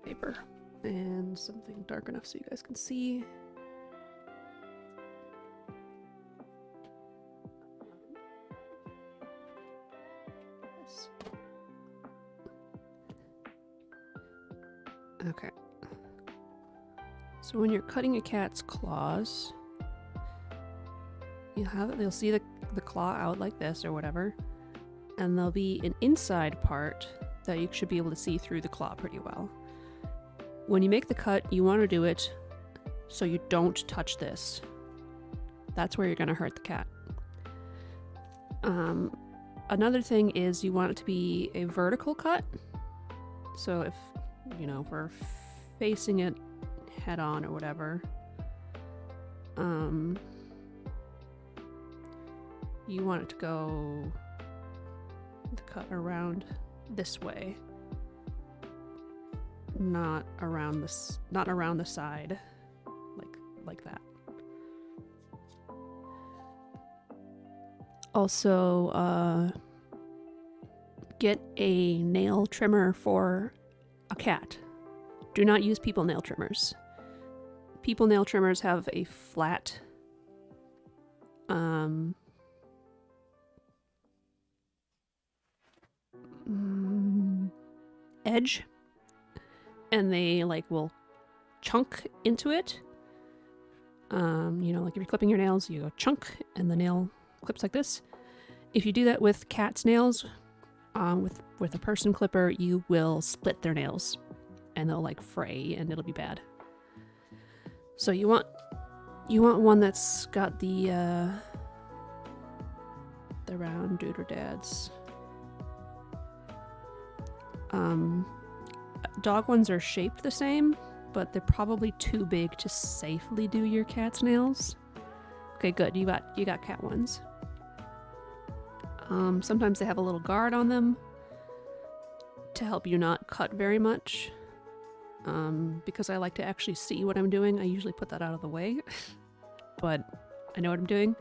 Paper and something dark enough so you guys can see. Okay. So when you're cutting a cat's claws, you'll see the claw out like this or whatever, and there'll be an inside part that you should be able to see through the claw pretty well. When you make the cut, you want to do it so you don't touch this. That's where you're going to hurt the cat. Another thing is you want it to be a vertical cut. So if, you know, we're facing it head on or whatever, you want it to go the cut around this way, not around the side, like that. Also, get a nail trimmer for a cat. Do not use people nail trimmers. People nail trimmers have a flat edge, and they will chunk into it. You know, like if you're clipping your nails, you go chunk and the nail clips like this. If you do that with cat's nails, with a person clipper, you will split their nails and they'll fray and it'll be bad. So you want one that's got the round doodads. Dog ones are shaped the same, but they're probably too big to safely do your cat's nails. Okay, good. You got cat ones. Sometimes they have a little guard on them to help you not cut very much. because I like to actually see what I'm doing. I usually put that out of the way, but I know what I'm doing.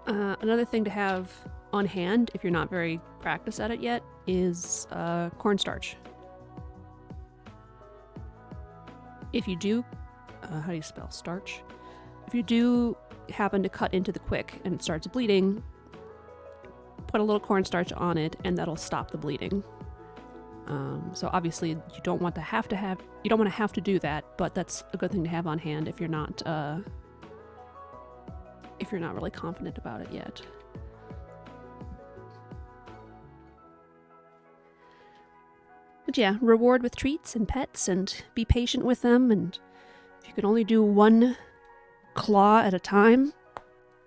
Another thing to have on hand, if you're not very practiced at it yet, is cornstarch. If you do, how do you spell starch? If you do happen to cut into the quick and it starts bleeding, put a little cornstarch on it and that'll stop the bleeding. So obviously you don't want to have to do that, but that's a good thing to have on hand if you're not really confident about it yet. But yeah, reward with treats and pets and be patient with them, and if you can only do one claw at a time,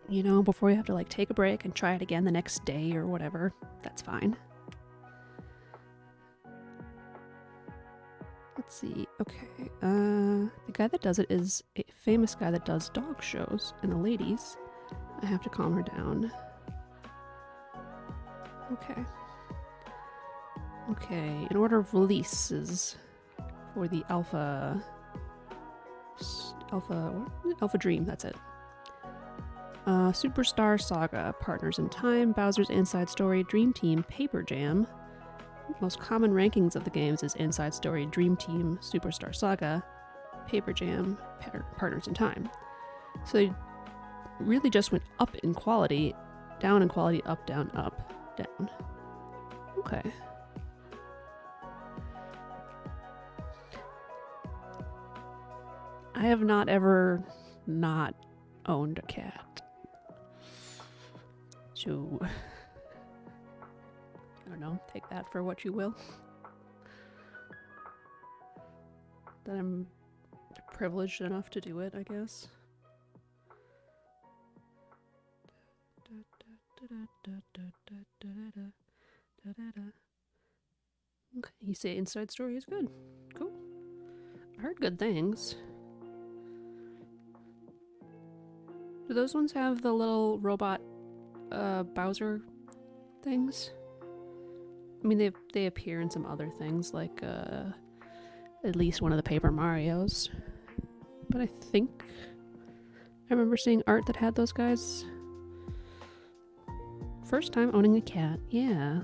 before you have to take a break and try it again the next day or whatever, that's fine. Let's see. Okay. The guy that does it is a famous guy that does dog shows. And the ladies, I have to calm her down. Okay. Okay. In order of releases for the Alpha Dream, that's it. Superstar Saga, Partners in Time, Bowser's Inside Story, Dream Team, Paper Jam. Most common rankings of the games is Inside Story, Dream Team, Superstar Saga, Paper Jam, Partners in Time. So they really just went up in quality, down in quality, up, down, down. Okay. I have not ever not owned a cat. So I don't know, take that for what you will. That I'm privileged enough to do it, I guess. Okay, you say Inside Story is good. Cool. I heard good things. Do those ones have the little robot Bowser things? I mean, they appear in some other things, like at least one of the Paper Marios. But I think I remember seeing art that had those guys. First time owning a cat, yeah.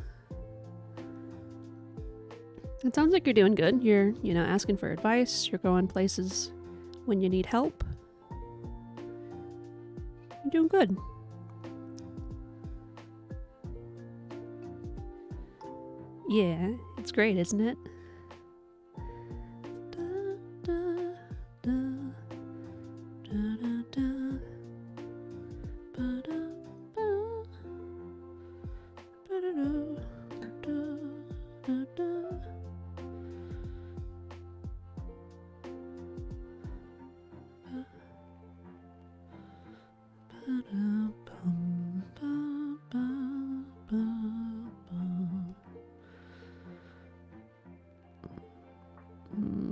It sounds like you're doing good. You're, asking for advice. You're going places when you need help. You're doing good. Yeah, it's great, isn't it?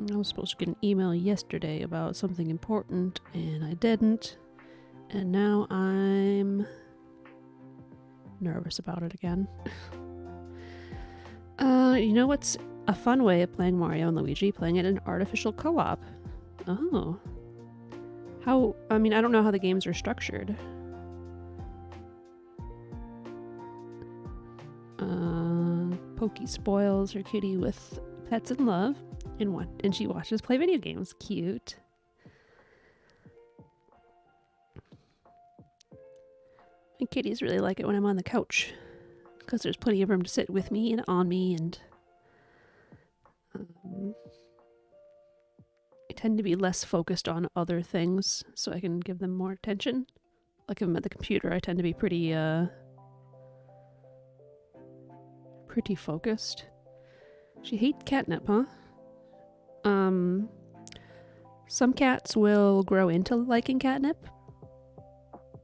I was supposed to get an email yesterday about something important, and I didn't. And now I'm nervous about it again. You know what's a fun way of playing Mario and Luigi? Playing it in artificial co-op. Oh. I don't know how the games are structured. Pokey spoils her kitty with pets and love, and she watches play video games. Cute. My kitties really like it when I'm on the couch, because there's plenty of room to sit with me and on me, and I tend to be less focused on other things, so I can give them more attention. Like if I'm at the computer, I tend to be pretty focused. She hates catnip, huh? Some cats will grow into liking catnip.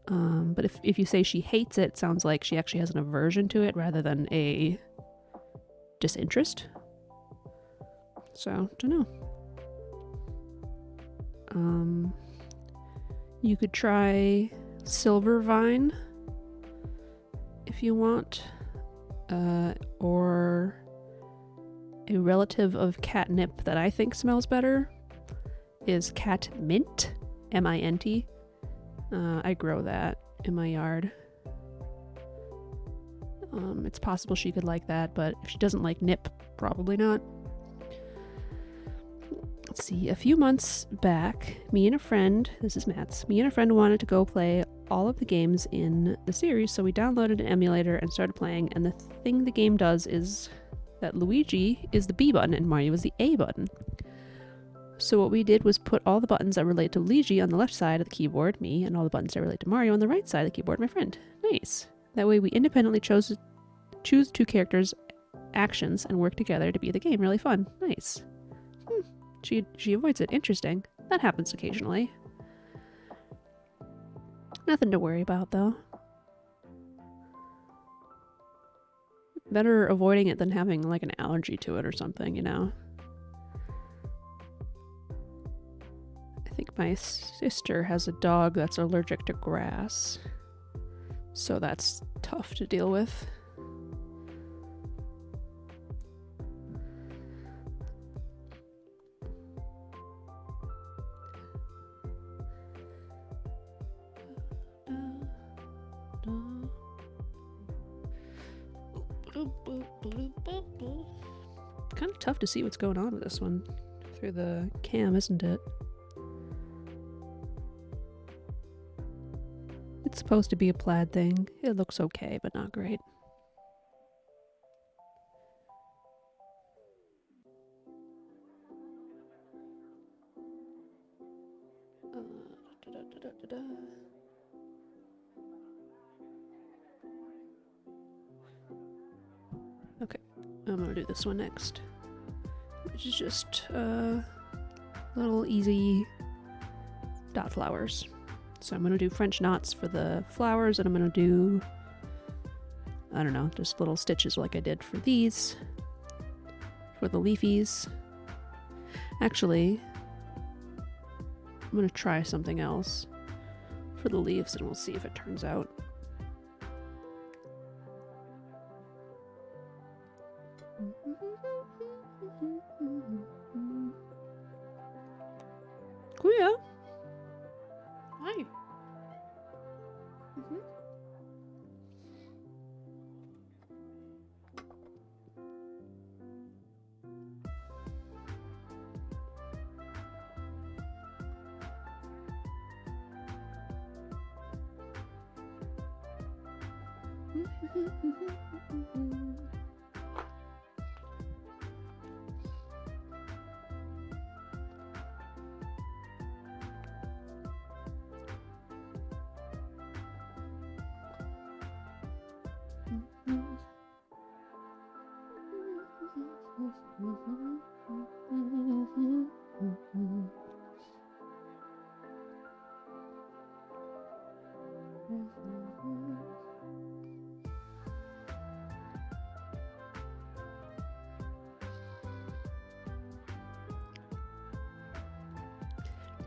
But if you say she hates it, sounds like she actually has an aversion to it rather than a disinterest. So, don't know. You could try Silver Vine if you want, or a relative of catnip that I think smells better is catmint, M-I-N-T. I grow that in my yard. It's possible she could like that, but if she doesn't like nip, probably not. Let's see, a few months back, me and a friend wanted to go play all of the games in the series, so we downloaded an emulator and started playing, and the thing the game does is that Luigi is the B button and Mario is the A button. So what we did was put all the buttons that relate to Luigi on the left side of the keyboard, me, and all the buttons that relate to Mario on the right side of the keyboard, my friend. Nice. That way we independently choose two characters' actions and work together to beat the game. Really fun. Nice. She avoids it. Interesting. That happens occasionally. Nothing to worry about, though. Better avoiding it than having, like, an allergy to it or something, you know? I think my sister has a dog that's allergic to grass. So that's tough to deal with. Kind of tough to see what's going on with this one through the cam, isn't it? It's supposed to be a plaid thing. It looks okay, but not great. Okay, I'm gonna do this one next, which is just little easy dot flowers. So I'm gonna do French knots for the flowers, and I'm gonna do, I don't know, just little stitches like I did for these, for the leafies. Actually, I'm gonna try something else for the leaves, and we'll see if it turns out. Kuya. Hi.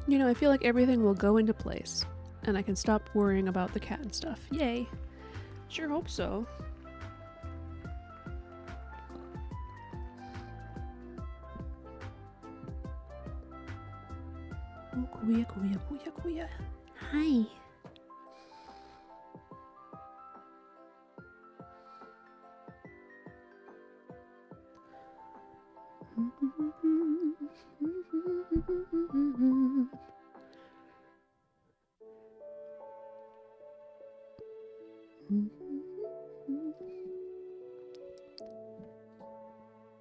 You know, I feel like everything will go into place, and I can stop worrying about the cat and stuff. Yay. Sure hope so. Oh, Kuya, Kuya, Kuya, Kuya. Hi.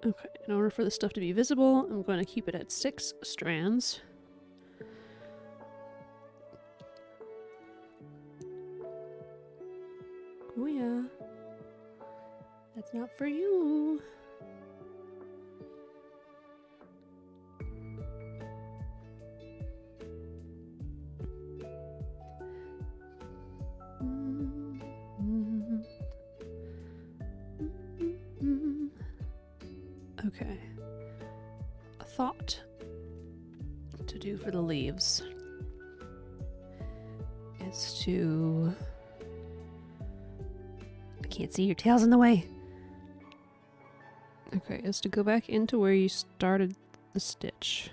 Okay, in order for the stuff to be visible, I'm going to keep it at 6 strands. Kuya, that's not for you. Okay. A thought to do for the leaves is to... I can't see, your tail's in the way. Okay. Okay, is to go back into where you started the stitch.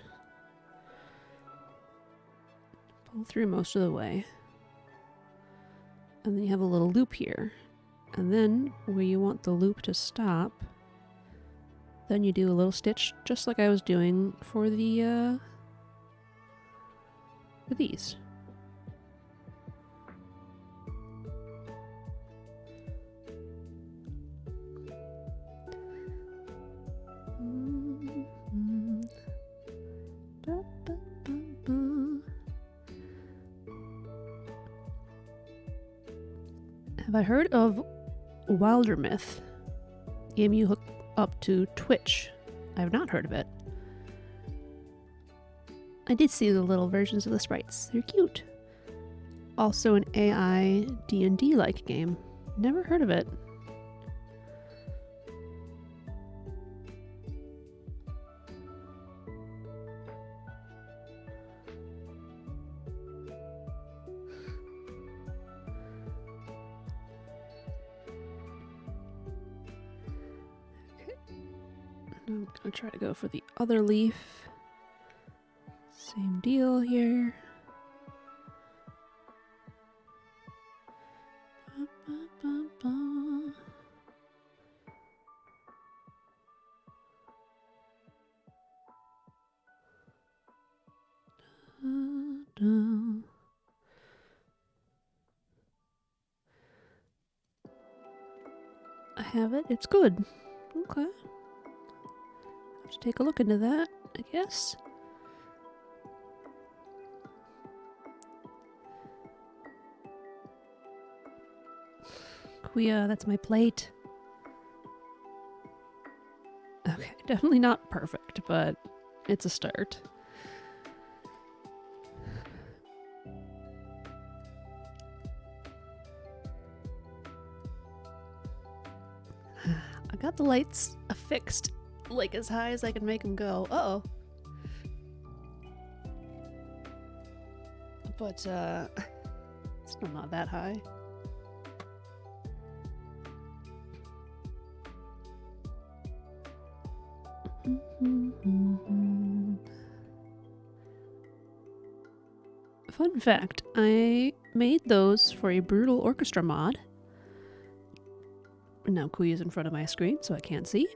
Pull through most of the way. And then you have a little loop here. And then where you want the loop to stop, then you do a little stitch just like I was doing for the for these. Have I heard of Wildermyth? Game you hook up to Twitch. I have not heard of it. I did see the little versions of the sprites. They're cute. Also an AI D&D-like game. Never heard of it. I'm gonna try to go for the other leaf. Same deal here. I have it. It's good. Okay. Have to take a look into that, I guess. Kuya, that's my plate. Okay, definitely not perfect, but it's a start. I got the lights affixed like as high as I can make them go. Uh-oh. But it's still not that high. Fun fact, I made those for a Brutal Orchestra mod. Now Kuya's in front of my screen, so I can't see.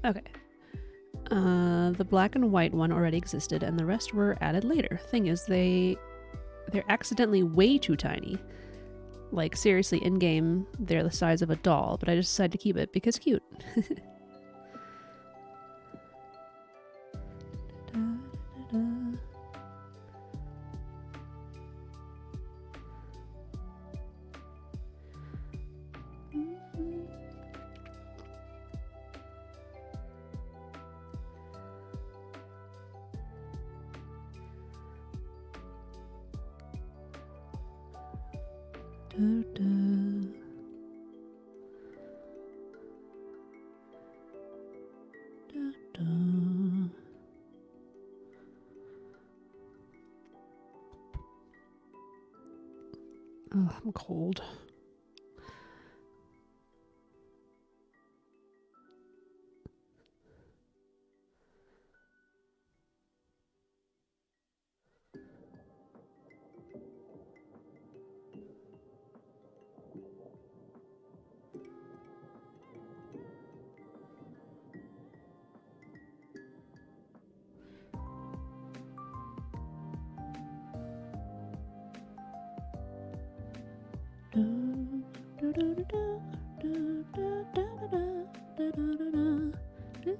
Okay. The black and white one already existed, and the rest were added later. Thing is, they're accidentally way too tiny. Like, seriously, in-game, they're the size of a doll, but I just decided to keep it because cute. Oh, I'm cold.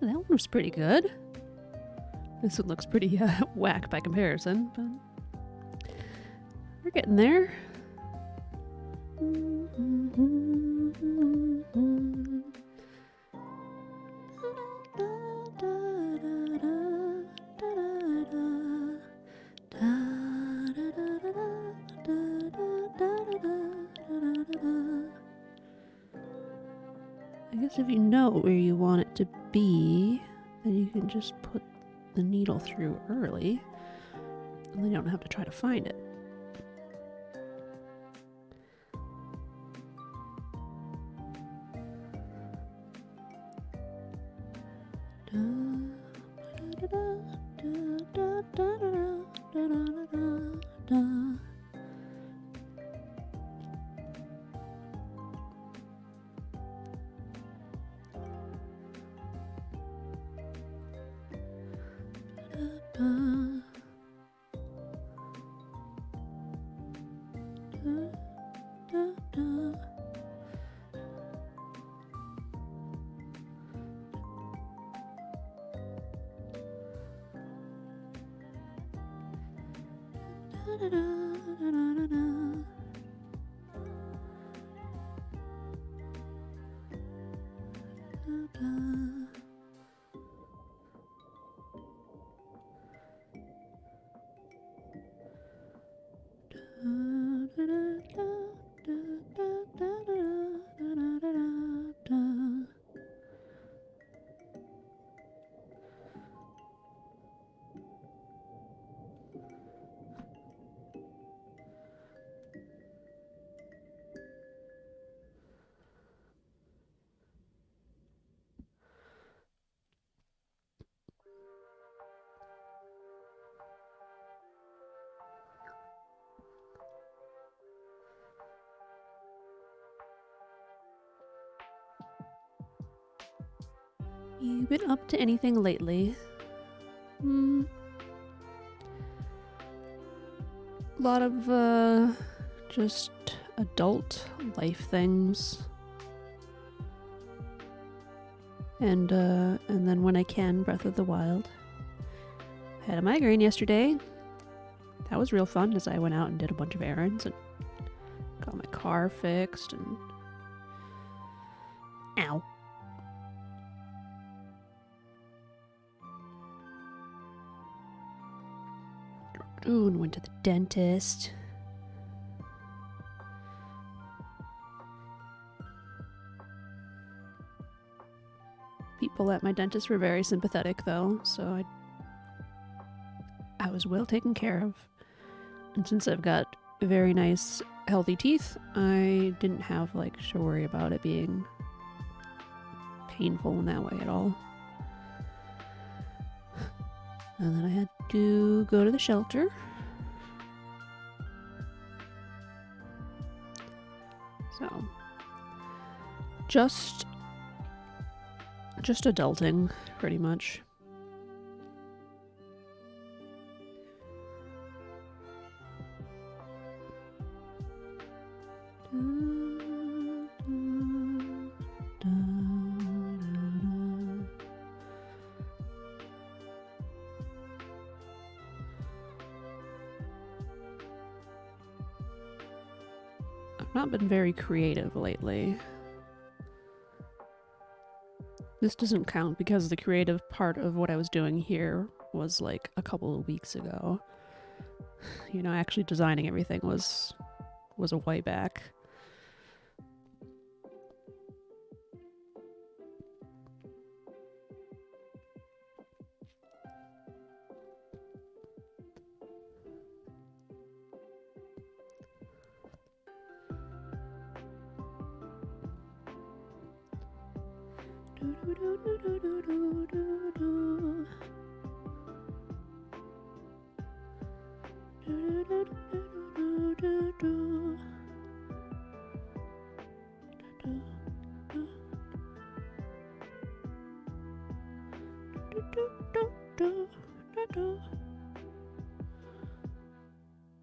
That one was pretty good. This one looks pretty whack by comparison, but we're getting there. I guess if you know where you want it to be, then you can just put the needle through early, and they don't have to try to find it. You been up to anything lately? A lot of just adult life things. And then when I can, Breath of the Wild. I had a migraine yesterday. That was real fun as I went out and did a bunch of errands and got my car fixed and... Ow. Ooh, and went to the dentist. People at my dentist were very sympathetic though, so I was well taken care of. And since I've got very nice, healthy teeth, I didn't have to worry about it being painful in that way at all. And then I had to go to the shelter. So, just adulting, pretty much. I've not been very creative lately. This doesn't count because the creative part of what I was doing here was a couple of weeks ago. You know, actually designing everything was a way back.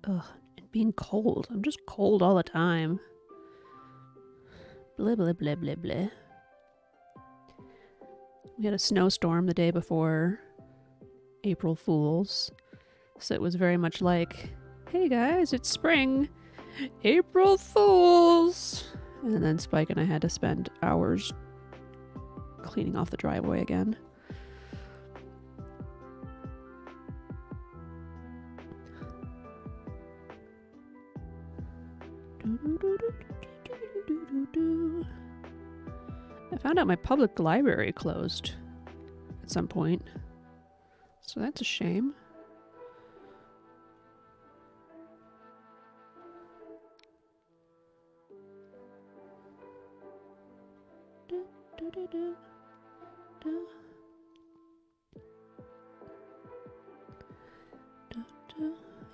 Ugh, and being cold. I'm just cold all the time. Blah, blah, blah, blah, blah. We had a snowstorm the day before April Fools. So it was very much like, hey guys, it's spring. April Fools! And then Spike and I had to spend hours cleaning off the driveway again. I found out my public library closed at some point. So that's a shame.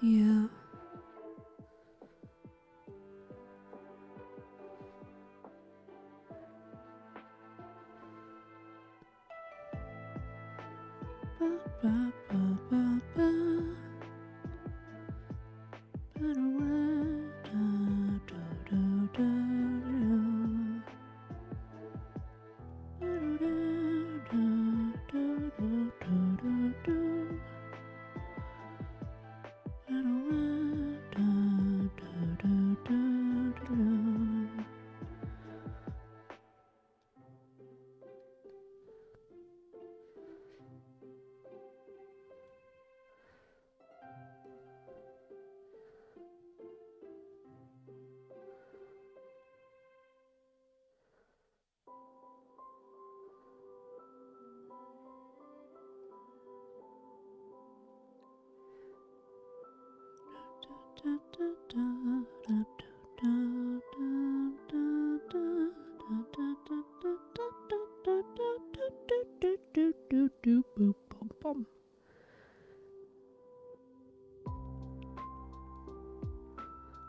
Yeah.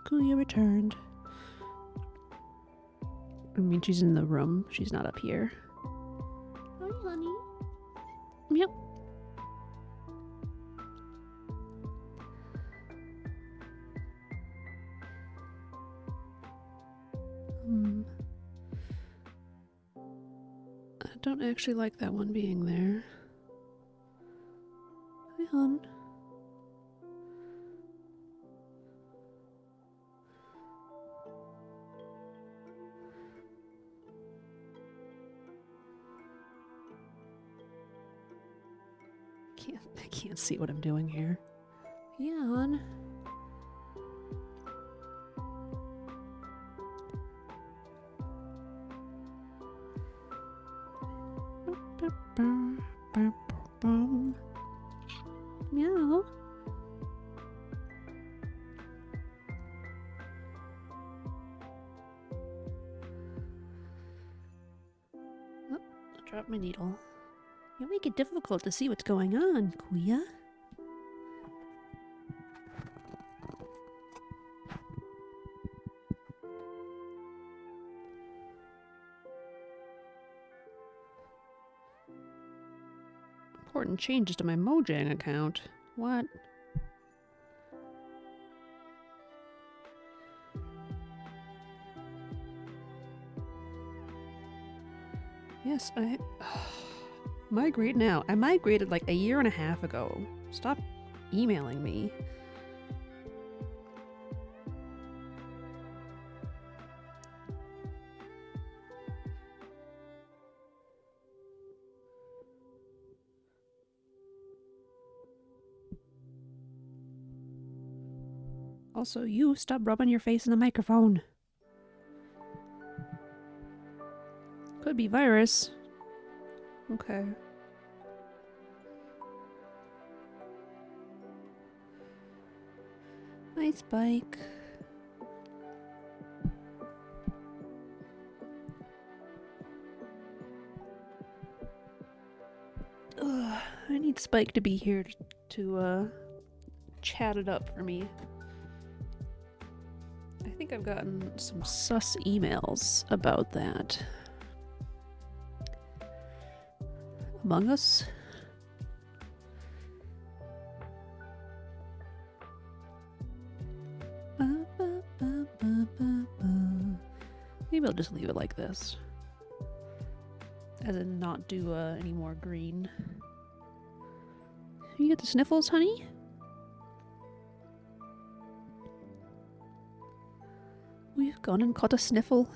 Kuya returned. I mean, she's in the room. She's not up here. Hi, honey. Yep. I don't actually like that one being there. Hi, hon. I can't see what I'm doing here. Yeah, hon. Meow. Oh, I dropped my needle. You make it difficult to see what's going on, Kuya. Important changes to my Mojang account. What? Yes, I... Migrate now. I migrated like a year and a half ago. Stop emailing me. Also, you stop rubbing your face in the microphone. Could be virus. Okay. Hi, Spike. Ugh, I need Spike to be here to chat it up for me. I think I've gotten some sus emails about that. Among Us? Maybe I'll just leave it like this. As in not do any more green. You get the sniffles, honey? We've gone and caught a sniffle.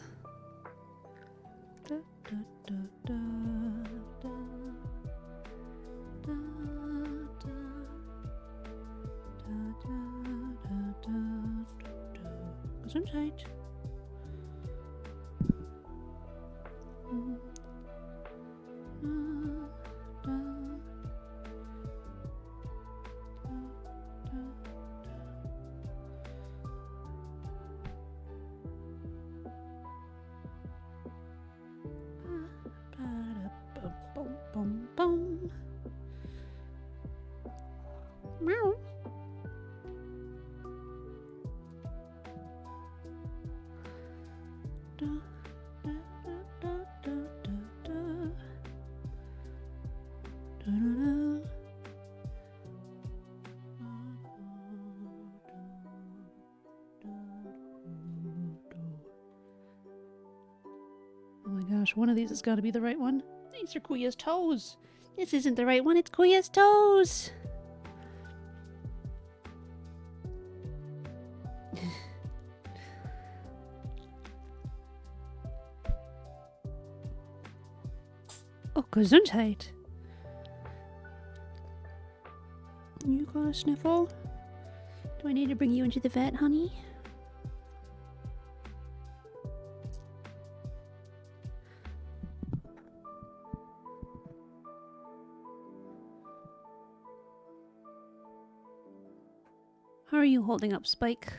Gesundheit. Boom, boom. Meow. Da, da, da, da, da, da. Da, da, da. Oh my gosh, one of these has got to be the right one. These are Kuya's toes. This isn't the right one, it's Kuya's toes. Oh, Gesundheit. You got a sniffle? Do I need to bring you into the vet, honey? How are you holding up, Spike?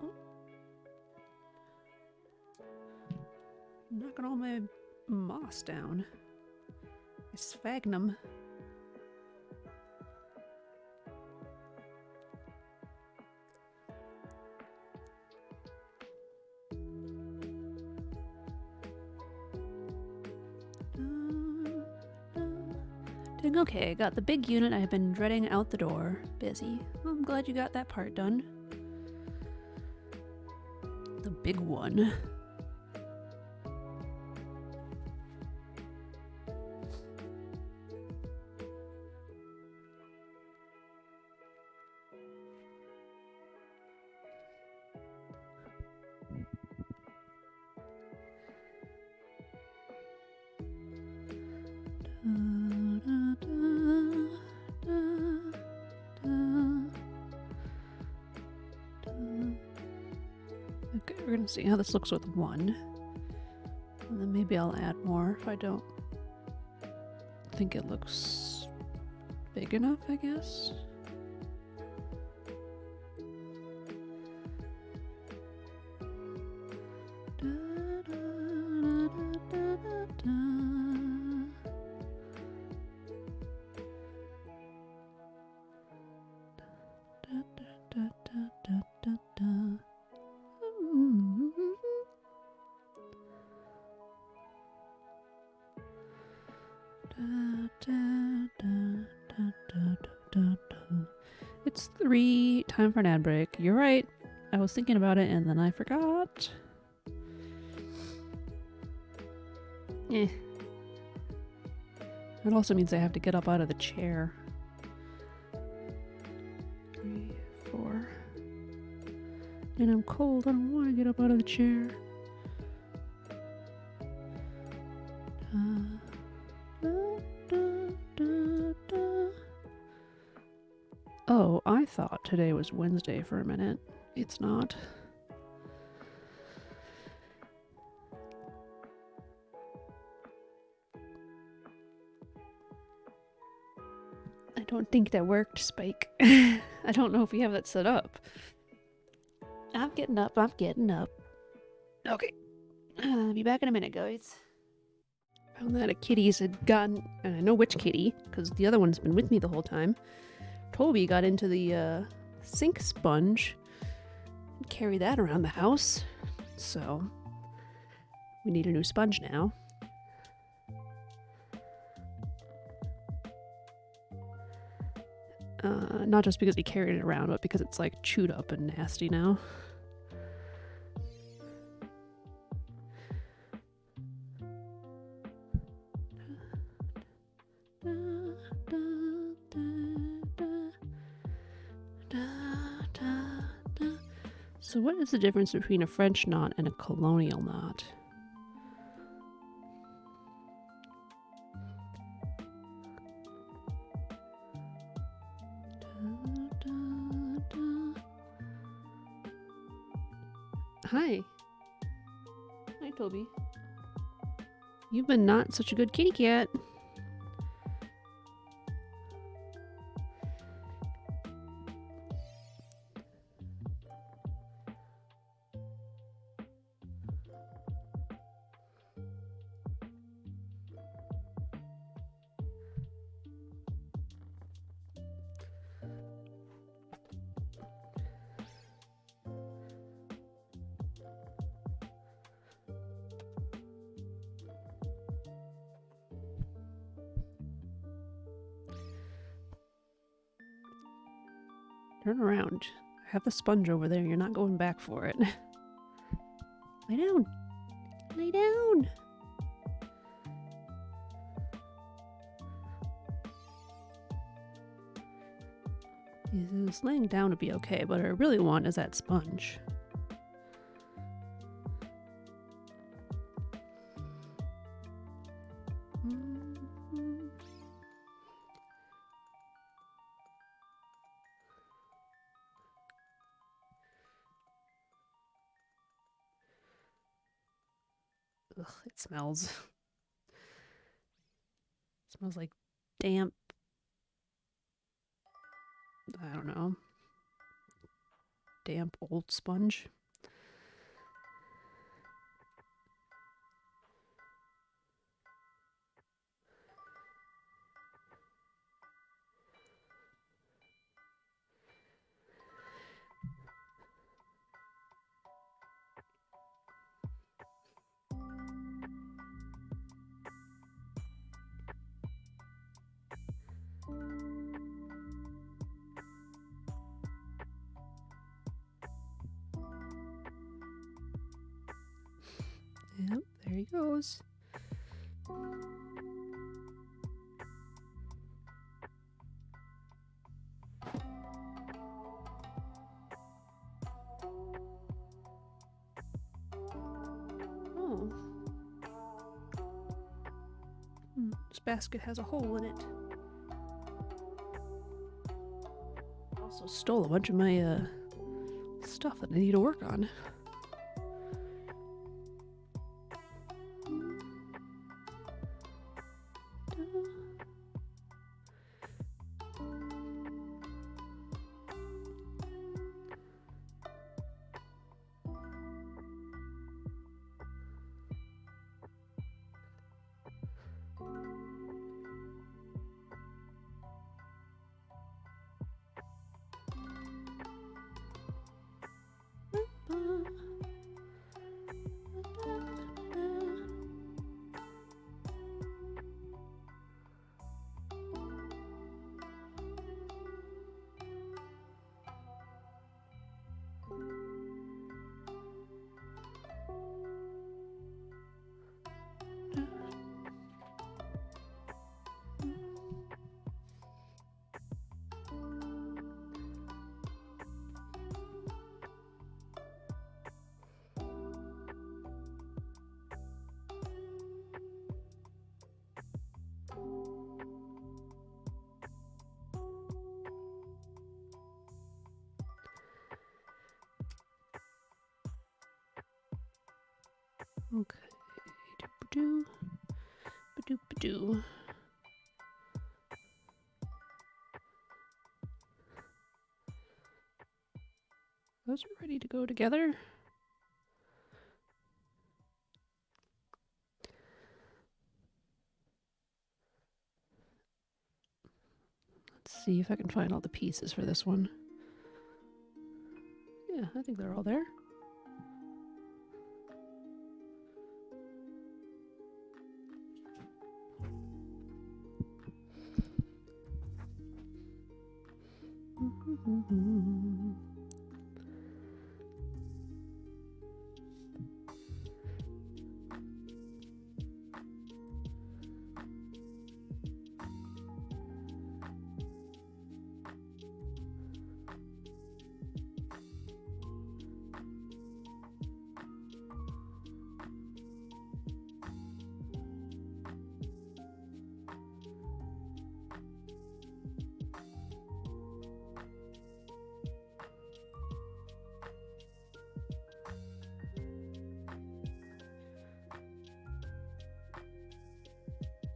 Oh. Knocking all my moss down. My sphagnum. Doing okay. Got the big unit I've been dreading out the door. Busy. Well, I'm glad you got that part done. The big one. Okay, we're gonna see how this looks with one. And then maybe I'll add more if I don't think it looks big enough, I guess. It's 3, time for an ad break. You're right. I was thinking about it and then I forgot. Eh. It also means I have to get up out of the chair. 3, 4. And I'm cold. I don't want to get up out of the chair. Oh, I thought today was Wednesday for a minute. It's not. I don't think that worked, Spike. I don't know if we have that set up. I'm getting up. Okay. I'll be back in a minute, guys. Found that a kitty's had gotten, and I know which kitty, because the other one's been with me the whole time. Toby got into the sink sponge and carried that around the house. So we need a new sponge now. Not just because he carried it around, but because it's like chewed up and nasty now. So what is the difference between a French knot and a colonial knot? Hi. Hi, Toby. You've been not such a good kitty cat. Turn around. I have the sponge over there. You're not going back for it. Lay down. Lay down. He's laying down to be okay, but what I really want is that sponge. Ugh, it smells. It smells like damp. I don't know. Damp old sponge. Yep, there he goes. Oh. This basket has a hole in it. Also stole a bunch of my stuff that I need to work on. Okay. Doo-ba-doo. Ba-doo-ba-doo. Those are ready to go together. Let's see if I can find all the pieces for this one. Yeah, I think they're all there.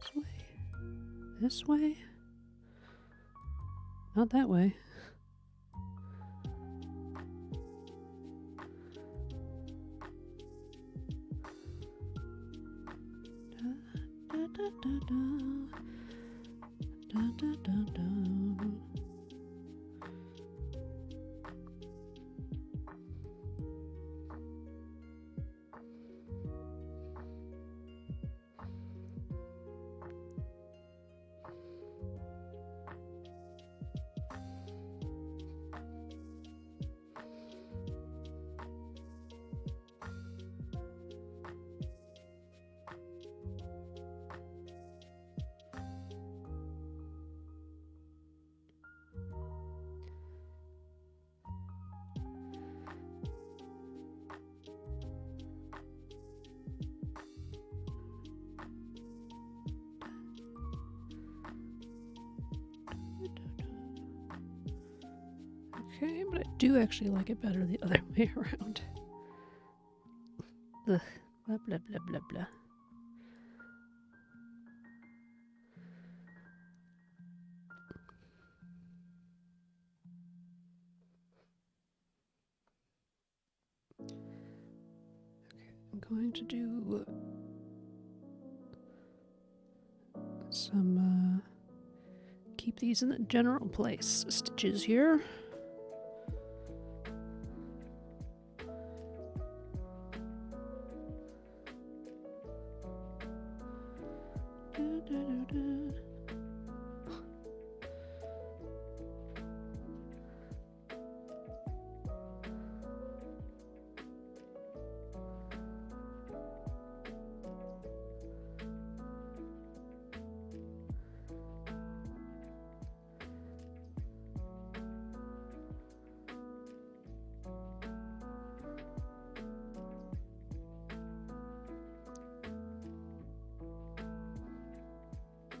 This way. This way? Not that way. Da, da, da, da, da. Da, da, da, da. Okay, but I do actually like it better the other way around. Ugh. Blah, blah, blah, blah, blah. Okay, I'm going to do some, keep these in the general place stitches here.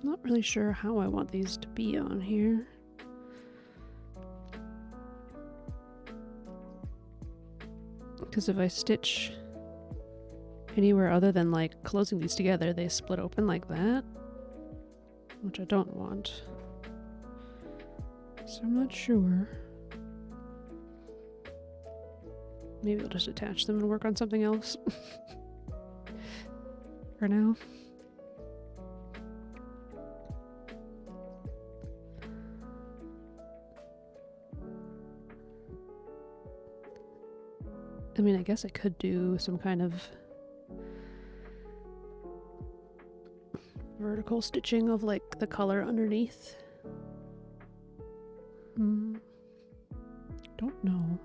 Not really sure how I want these to be on here. Because if I stitch anywhere other than like closing these together, they split open like that, which I don't want. So I'm not sure. Maybe I'll just attach them and work on something else for now. I mean, I guess I could do some kind of vertical stitching of like the color underneath. Don't know.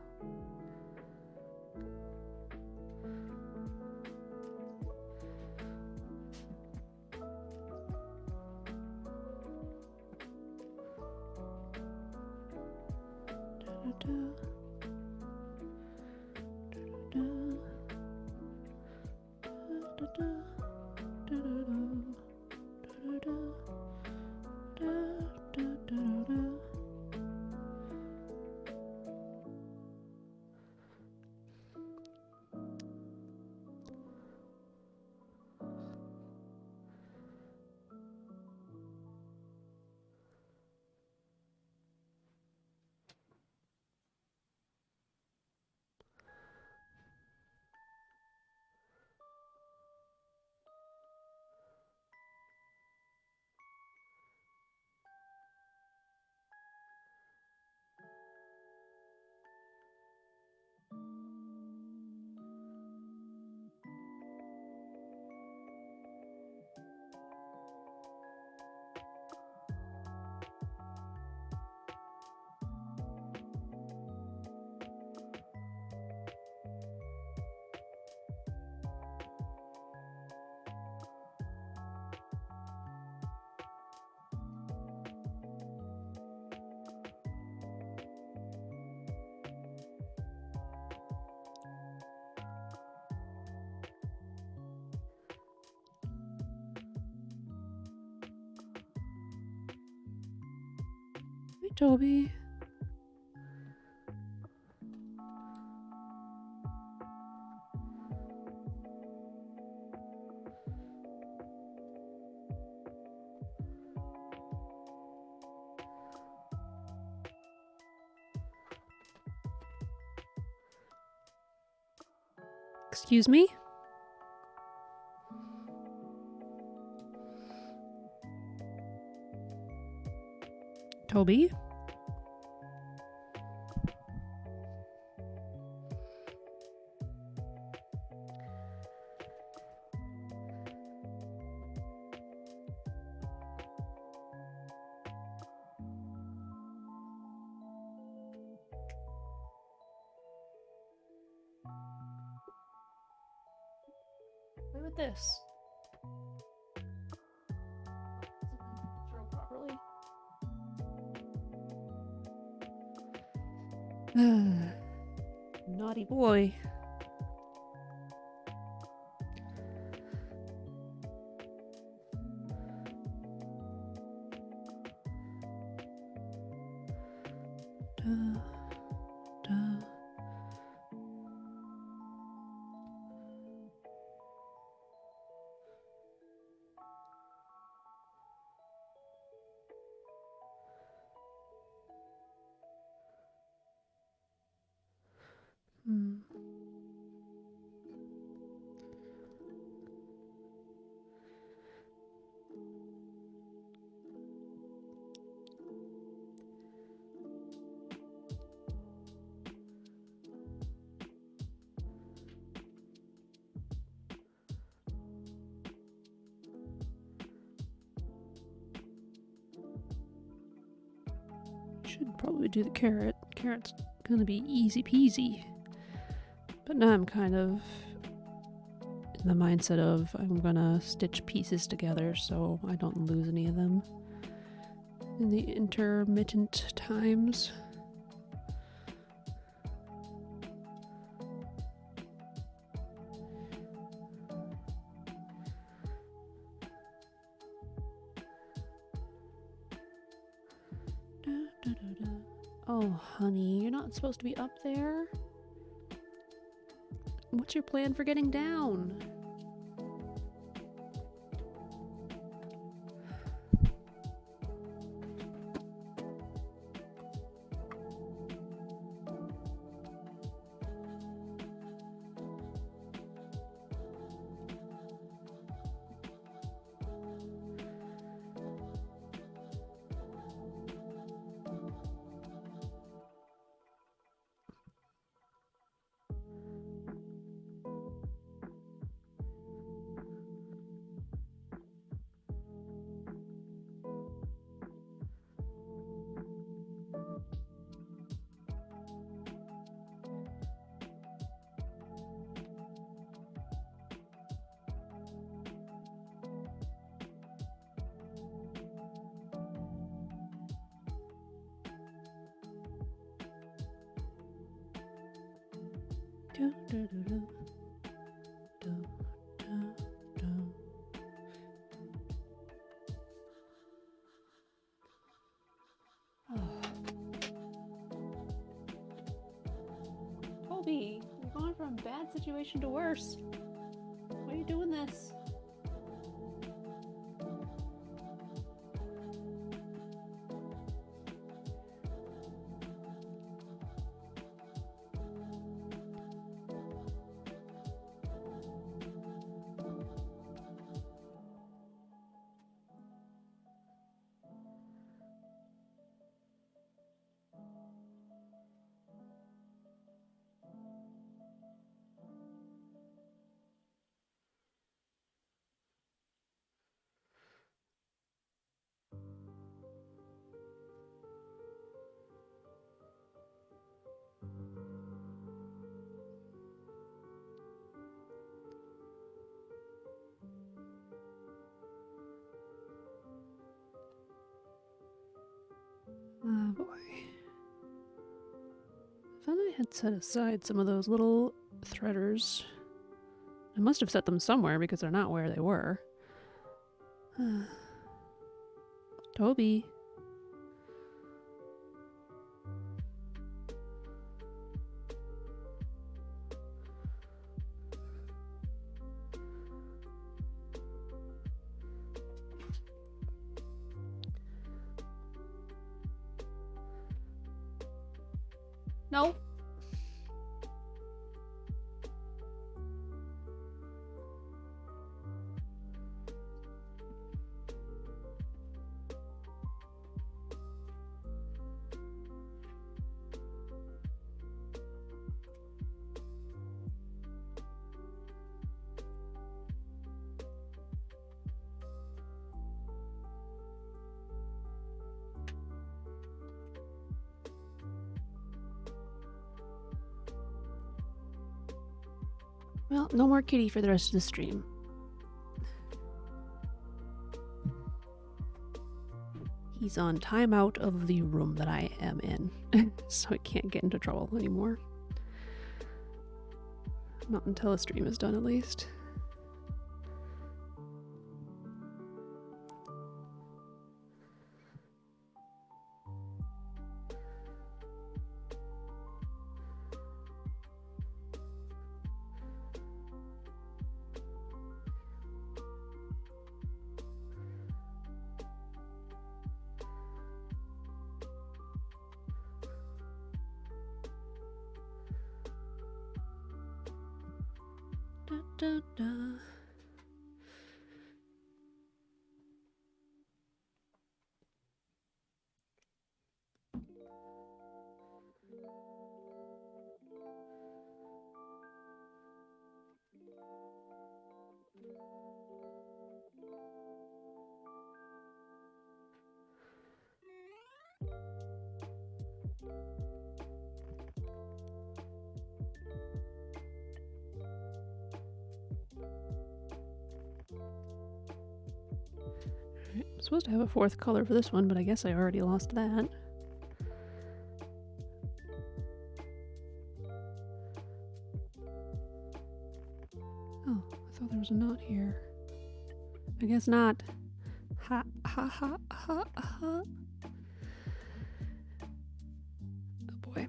Hey, Toby. Excuse me? Toby? Play with this. Throw properly. Naughty boy. should probably do the carrot. Carrot's gonna be easy peasy. But now I'm kind of in the mindset of I'm gonna stitch pieces together so I don't lose any of them in the intermittent times. Oh, honey, you're not supposed to be up there. What's your plan for getting down? Kofi, you're going from bad situation to worse. Why are you doing this? Oh boy. I thought I had set aside some of those little threaders. I must have set them somewhere because they're not where they were. Toby. No. Well, no more kitty for the rest of the stream. He's on timeout of the room that I am in, so I can't get into trouble anymore. Not until the stream is done, at least. Da, da, da. supposed to have a fourth color for this one, but I guess I already lost that. Oh, I thought there was a knot here. I guess not. Ha ha ha ha ha. Oh boy.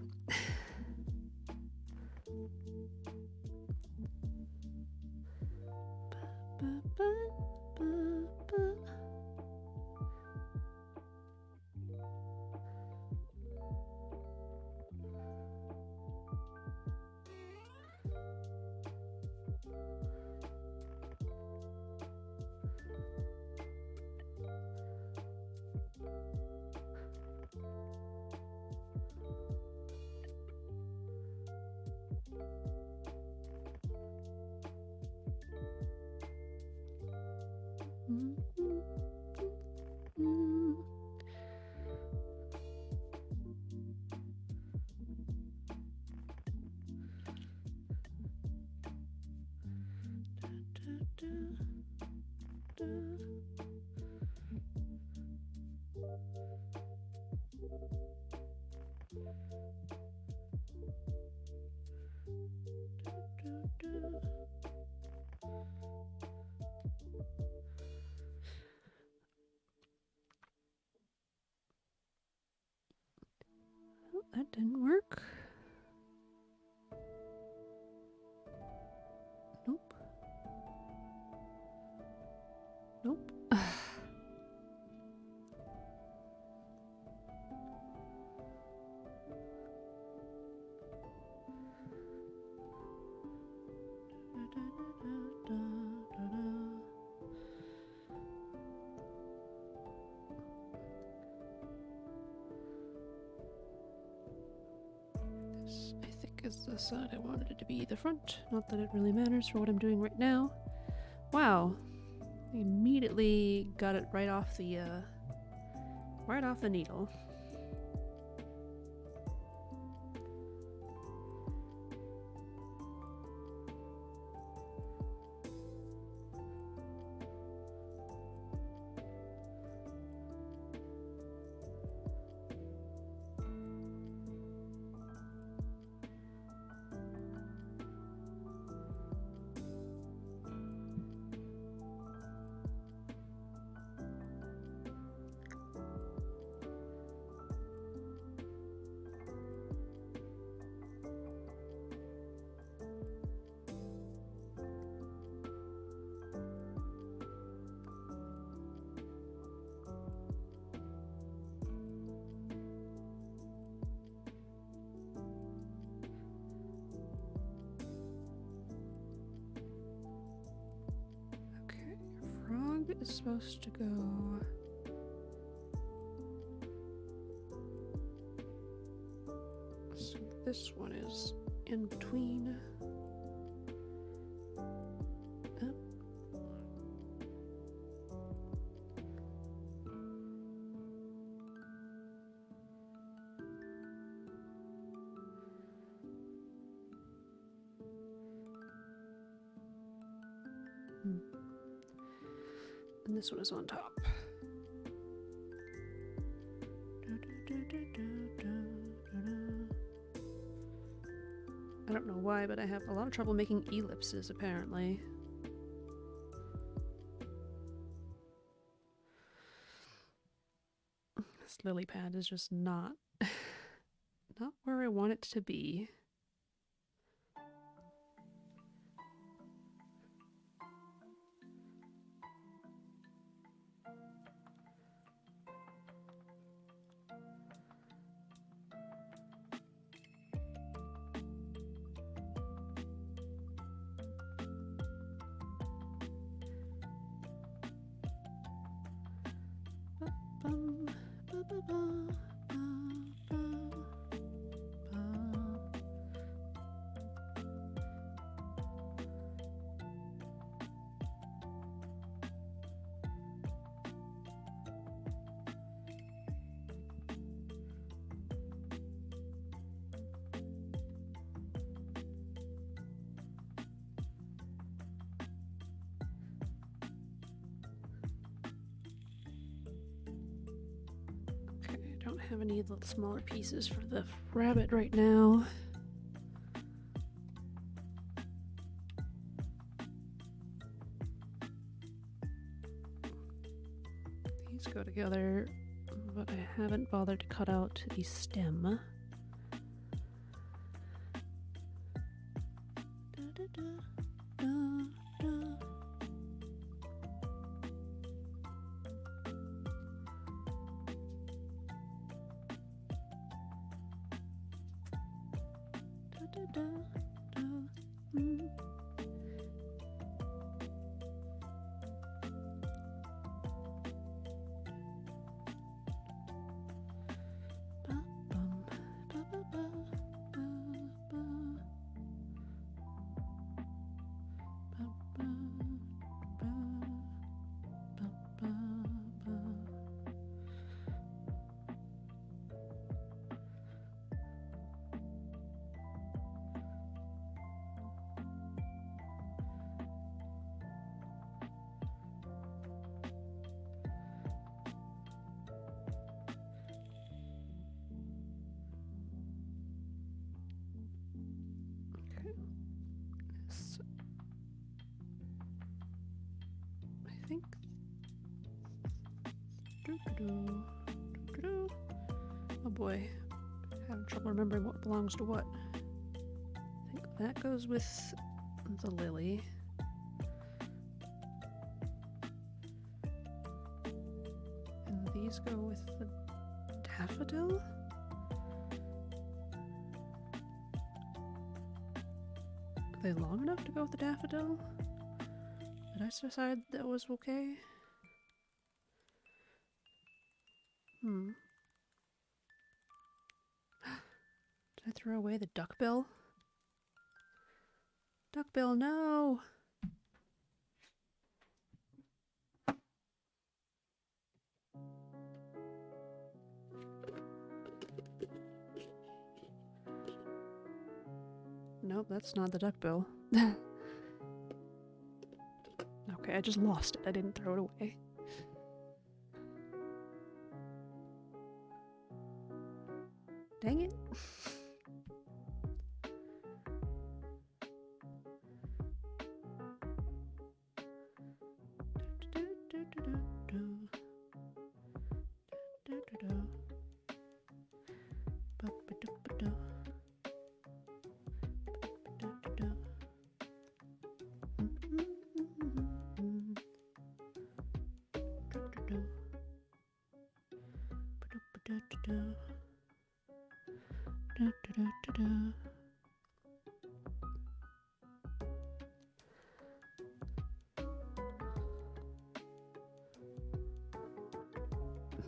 Oh, that didn't work. Nope. Nope. This, I think, is the side I wanted it to be, the front. Not that it really matters for what I'm doing right now. Wow. I immediately got it right off the needle. Is supposed to go so this one is in between. And this one is on top. I don't know why, but I have a lot of trouble making ellipses, apparently. This lily pad is just not where I want it to be. have any of the smaller pieces for the rabbit right now. These go together, but I haven't bothered to cut out the stem. So, I think. Oh boy, having trouble remembering what belongs to what. I think that goes with the lily. And these go with the daffodil? Are they long enough to go with the daffodil? Did I decide that was okay? Did I throw away the duckbill? Duckbill, no! Nope, that's not the duckbill. Okay, I just lost it. I didn't throw it away. Dang it.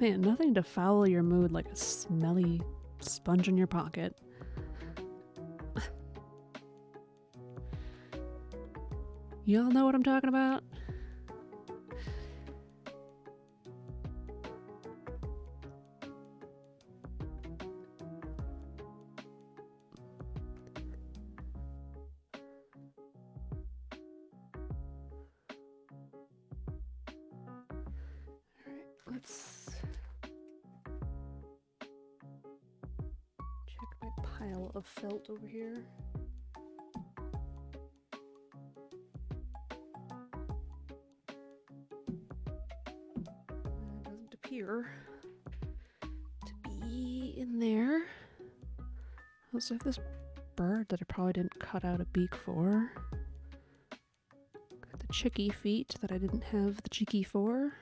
Man, nothing to foul your mood like a smelly sponge in your pocket. Y'all know what I'm talking about? Let's check my pile of felt over here. It doesn't appear to be in there. Also, have this bird that I probably didn't cut out a beak for. Got the chicky feet that I didn't have the cheeky for.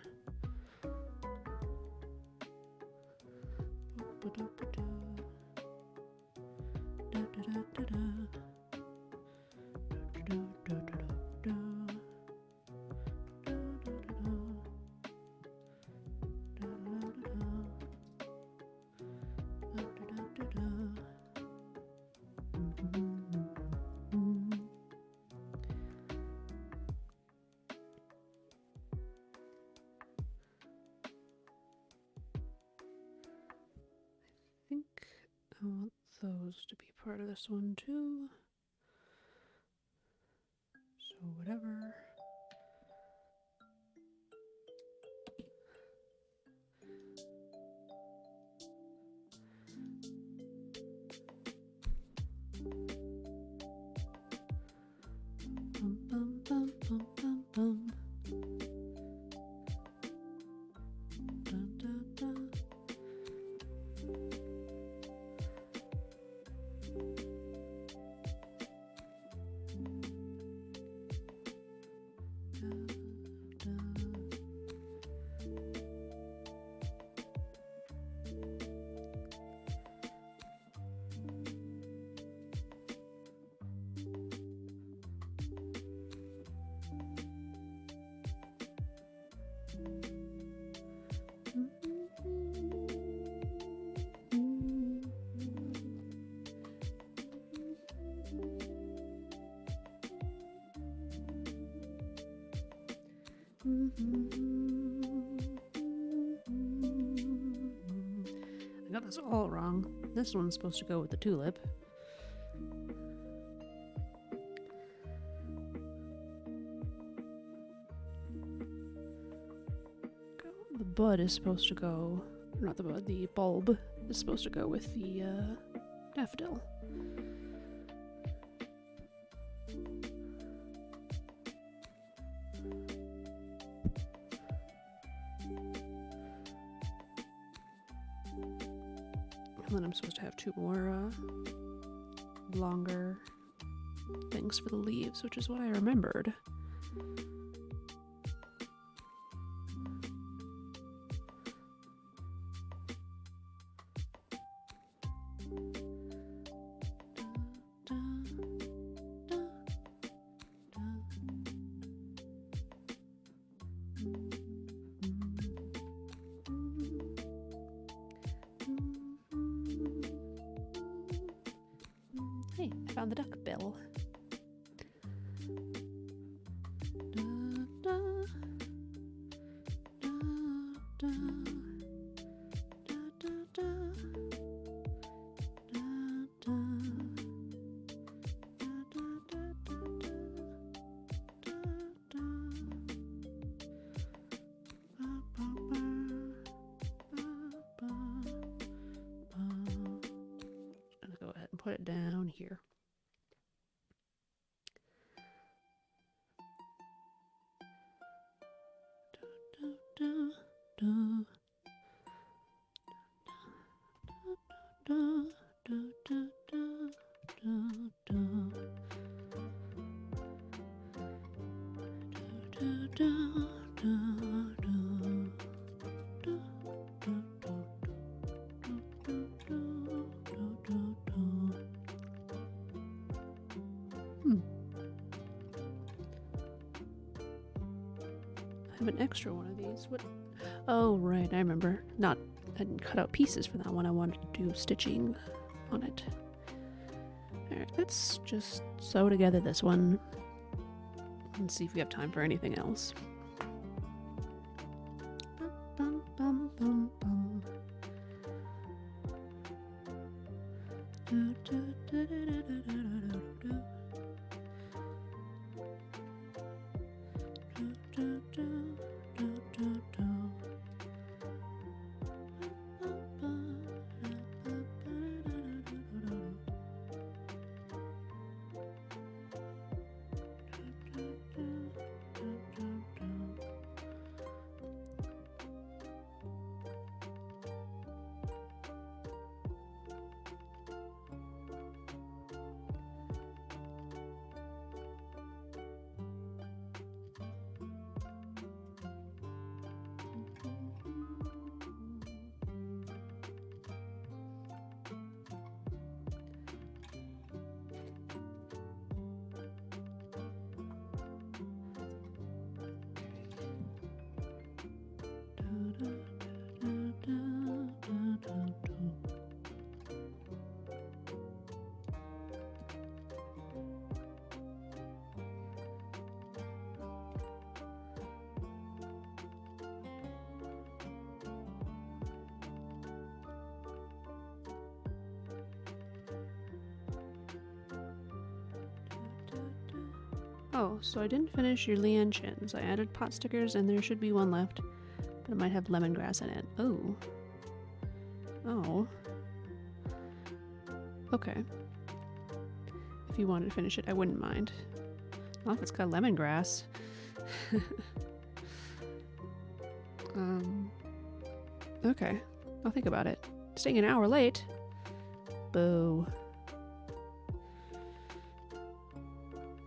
I think I want those to be part of this one too. So whatever. I got this all wrong. This one's supposed to go with the tulip. The bud is supposed to go, not the bud, the bulb is supposed to go with the daffodil. And then I'm supposed to have two more longer things for the leaves, which is what I remembered. Hey, I found the duck bill. Go ahead and put it down here. I have an extra one of these. What? Oh, right, I remember. I didn't cut out pieces for that one. I wanted to do stitching on it. Alright, let's just sew together this one and see if we have time for anything else. Bum, bum, bum, bum. Do, do, do, do, do, do, do, do, do. Do, do, do, do, do. Oh, so I didn't finish your liane chins. I added pot stickers and there should be one left, but it might have lemongrass in it. Oh. Oh. Okay. If you wanted to finish it, I wouldn't mind. Not if it's got lemongrass. Okay. I'll think about it. Staying an hour late. Boo.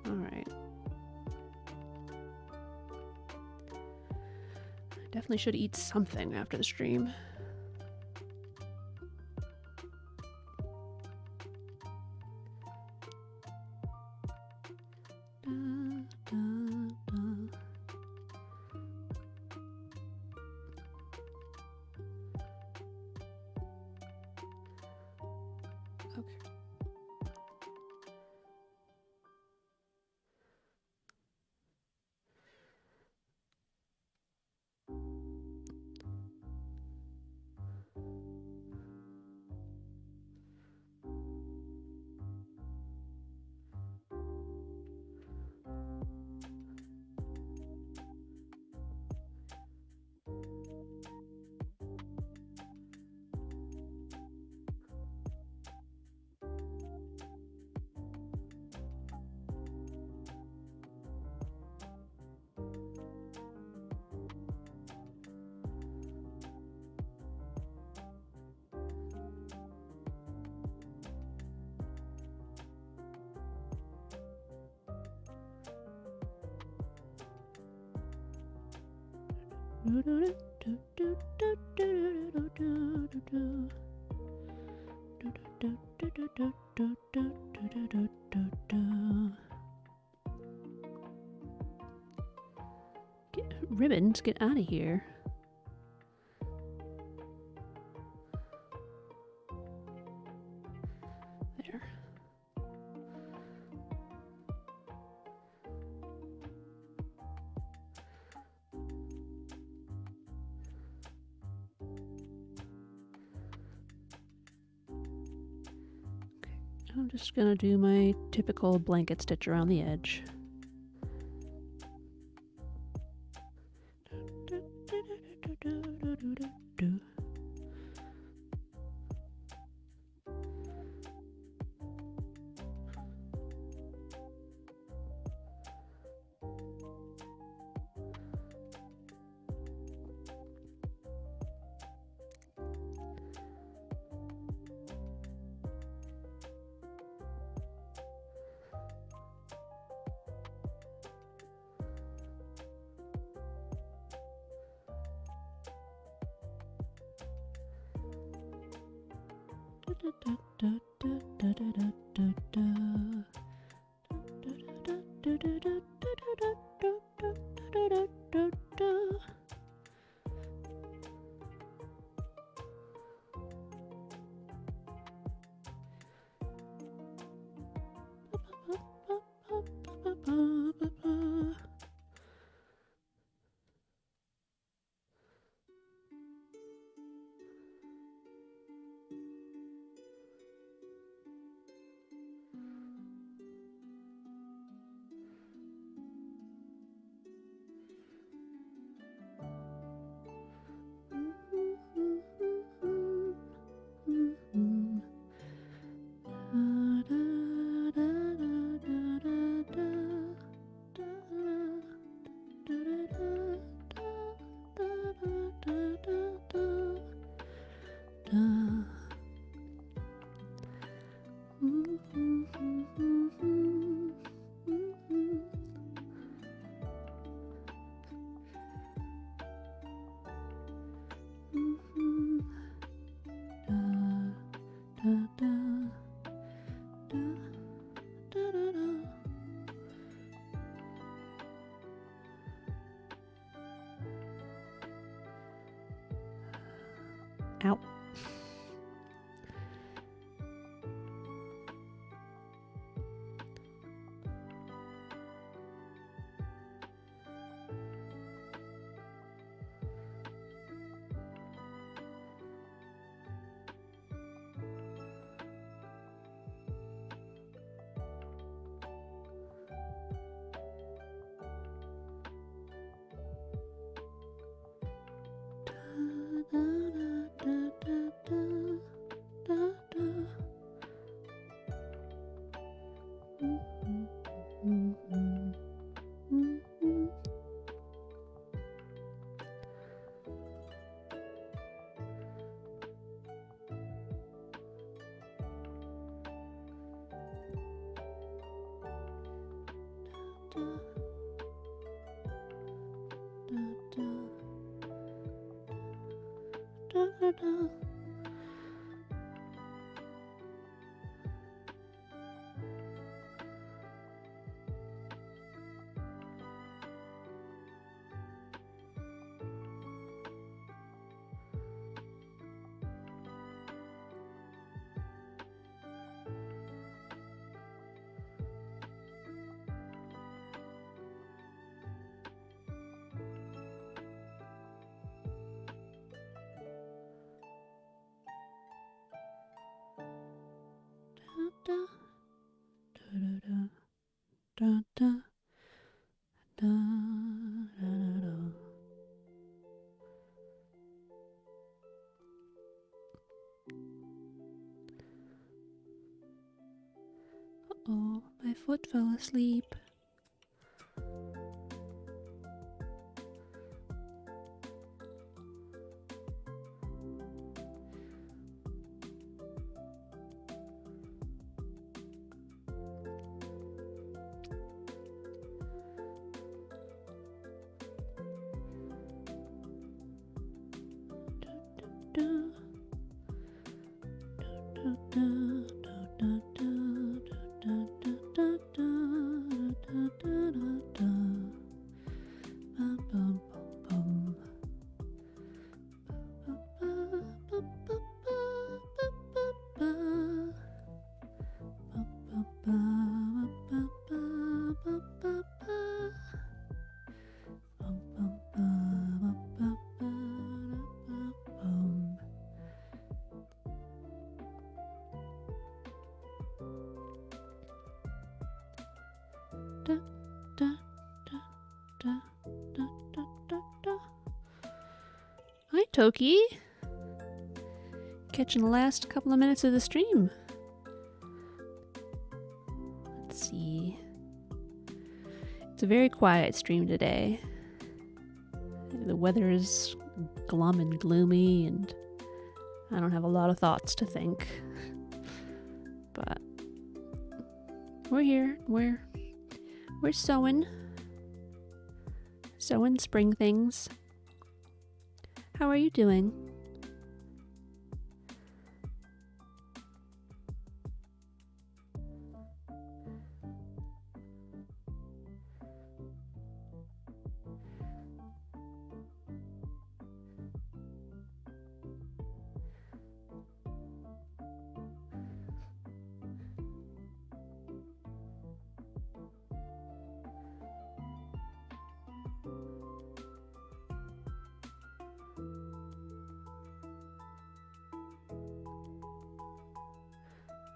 Alright. I definitely should eat something after the stream. Okay. Ribbons, get out of here. There. I'm just gonna do my typical blanket stitch around the edge. Ow. Uh-oh, my foot fell asleep. Hi, Toki. Catching the last couple of minutes of the stream. Let's see. It's a very quiet stream today. The weather is glum and gloomy, and I don't have a lot of thoughts to think. But we're here. We're sewing spring things. How are you doing?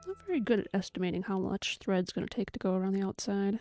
I'm not very good at estimating how much thread's going to take to go around the outside.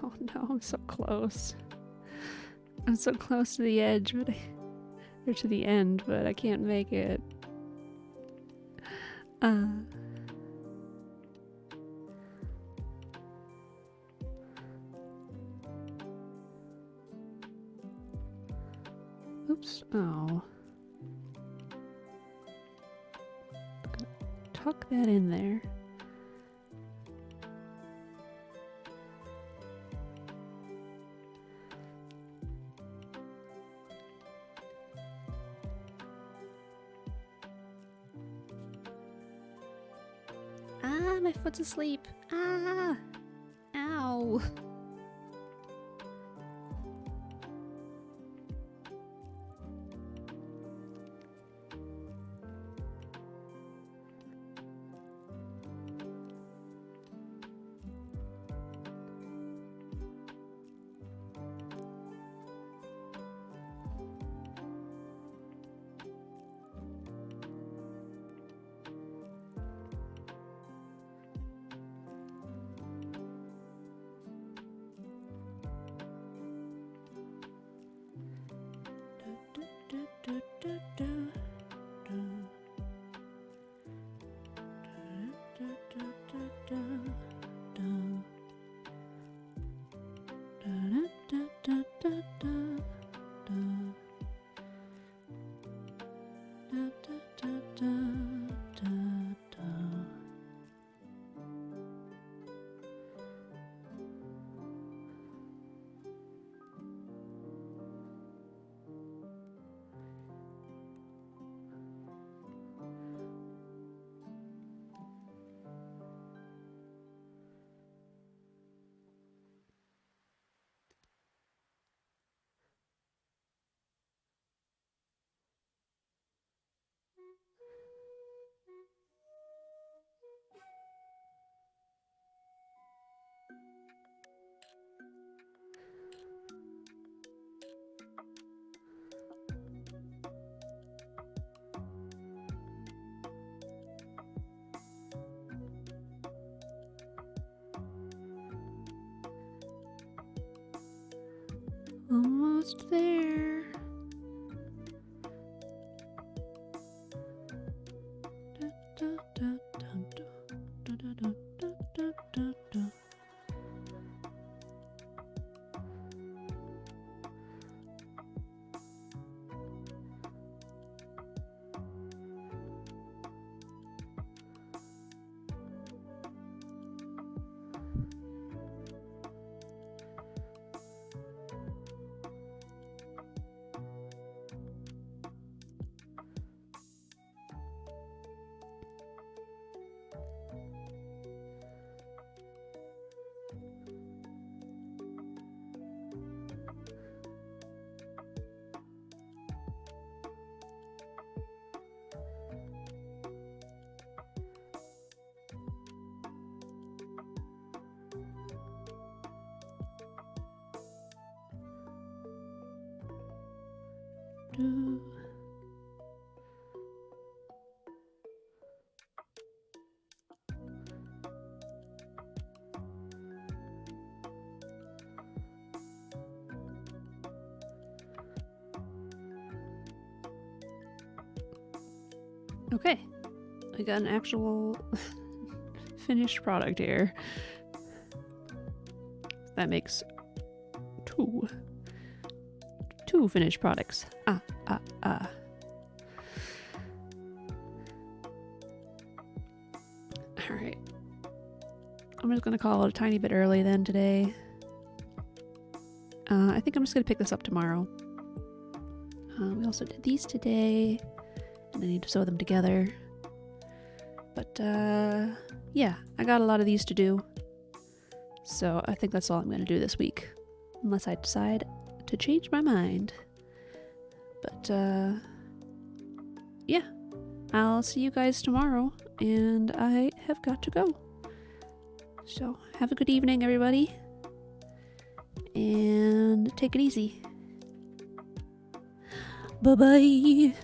Oh no, I'm so close. I'm so close to the edge, or to the end, but I can't make it. Oops. Oh. Tuck that in there. Ah, my foot's asleep. Ah! Ow! Almost there. Okay, I got an actual finished product here. That makes two finished products. Alright. I'm just gonna call it a tiny bit early then today. I think I'm just gonna pick this up tomorrow. We also did these today, and I need to sew them together. But yeah, I got a lot of these to do. So I think that's all I'm gonna do this week. Unless I decide to change my mind. But yeah, I'll see you guys tomorrow, and I have got to go. So have a good evening, everybody, and take it easy. Bye-bye.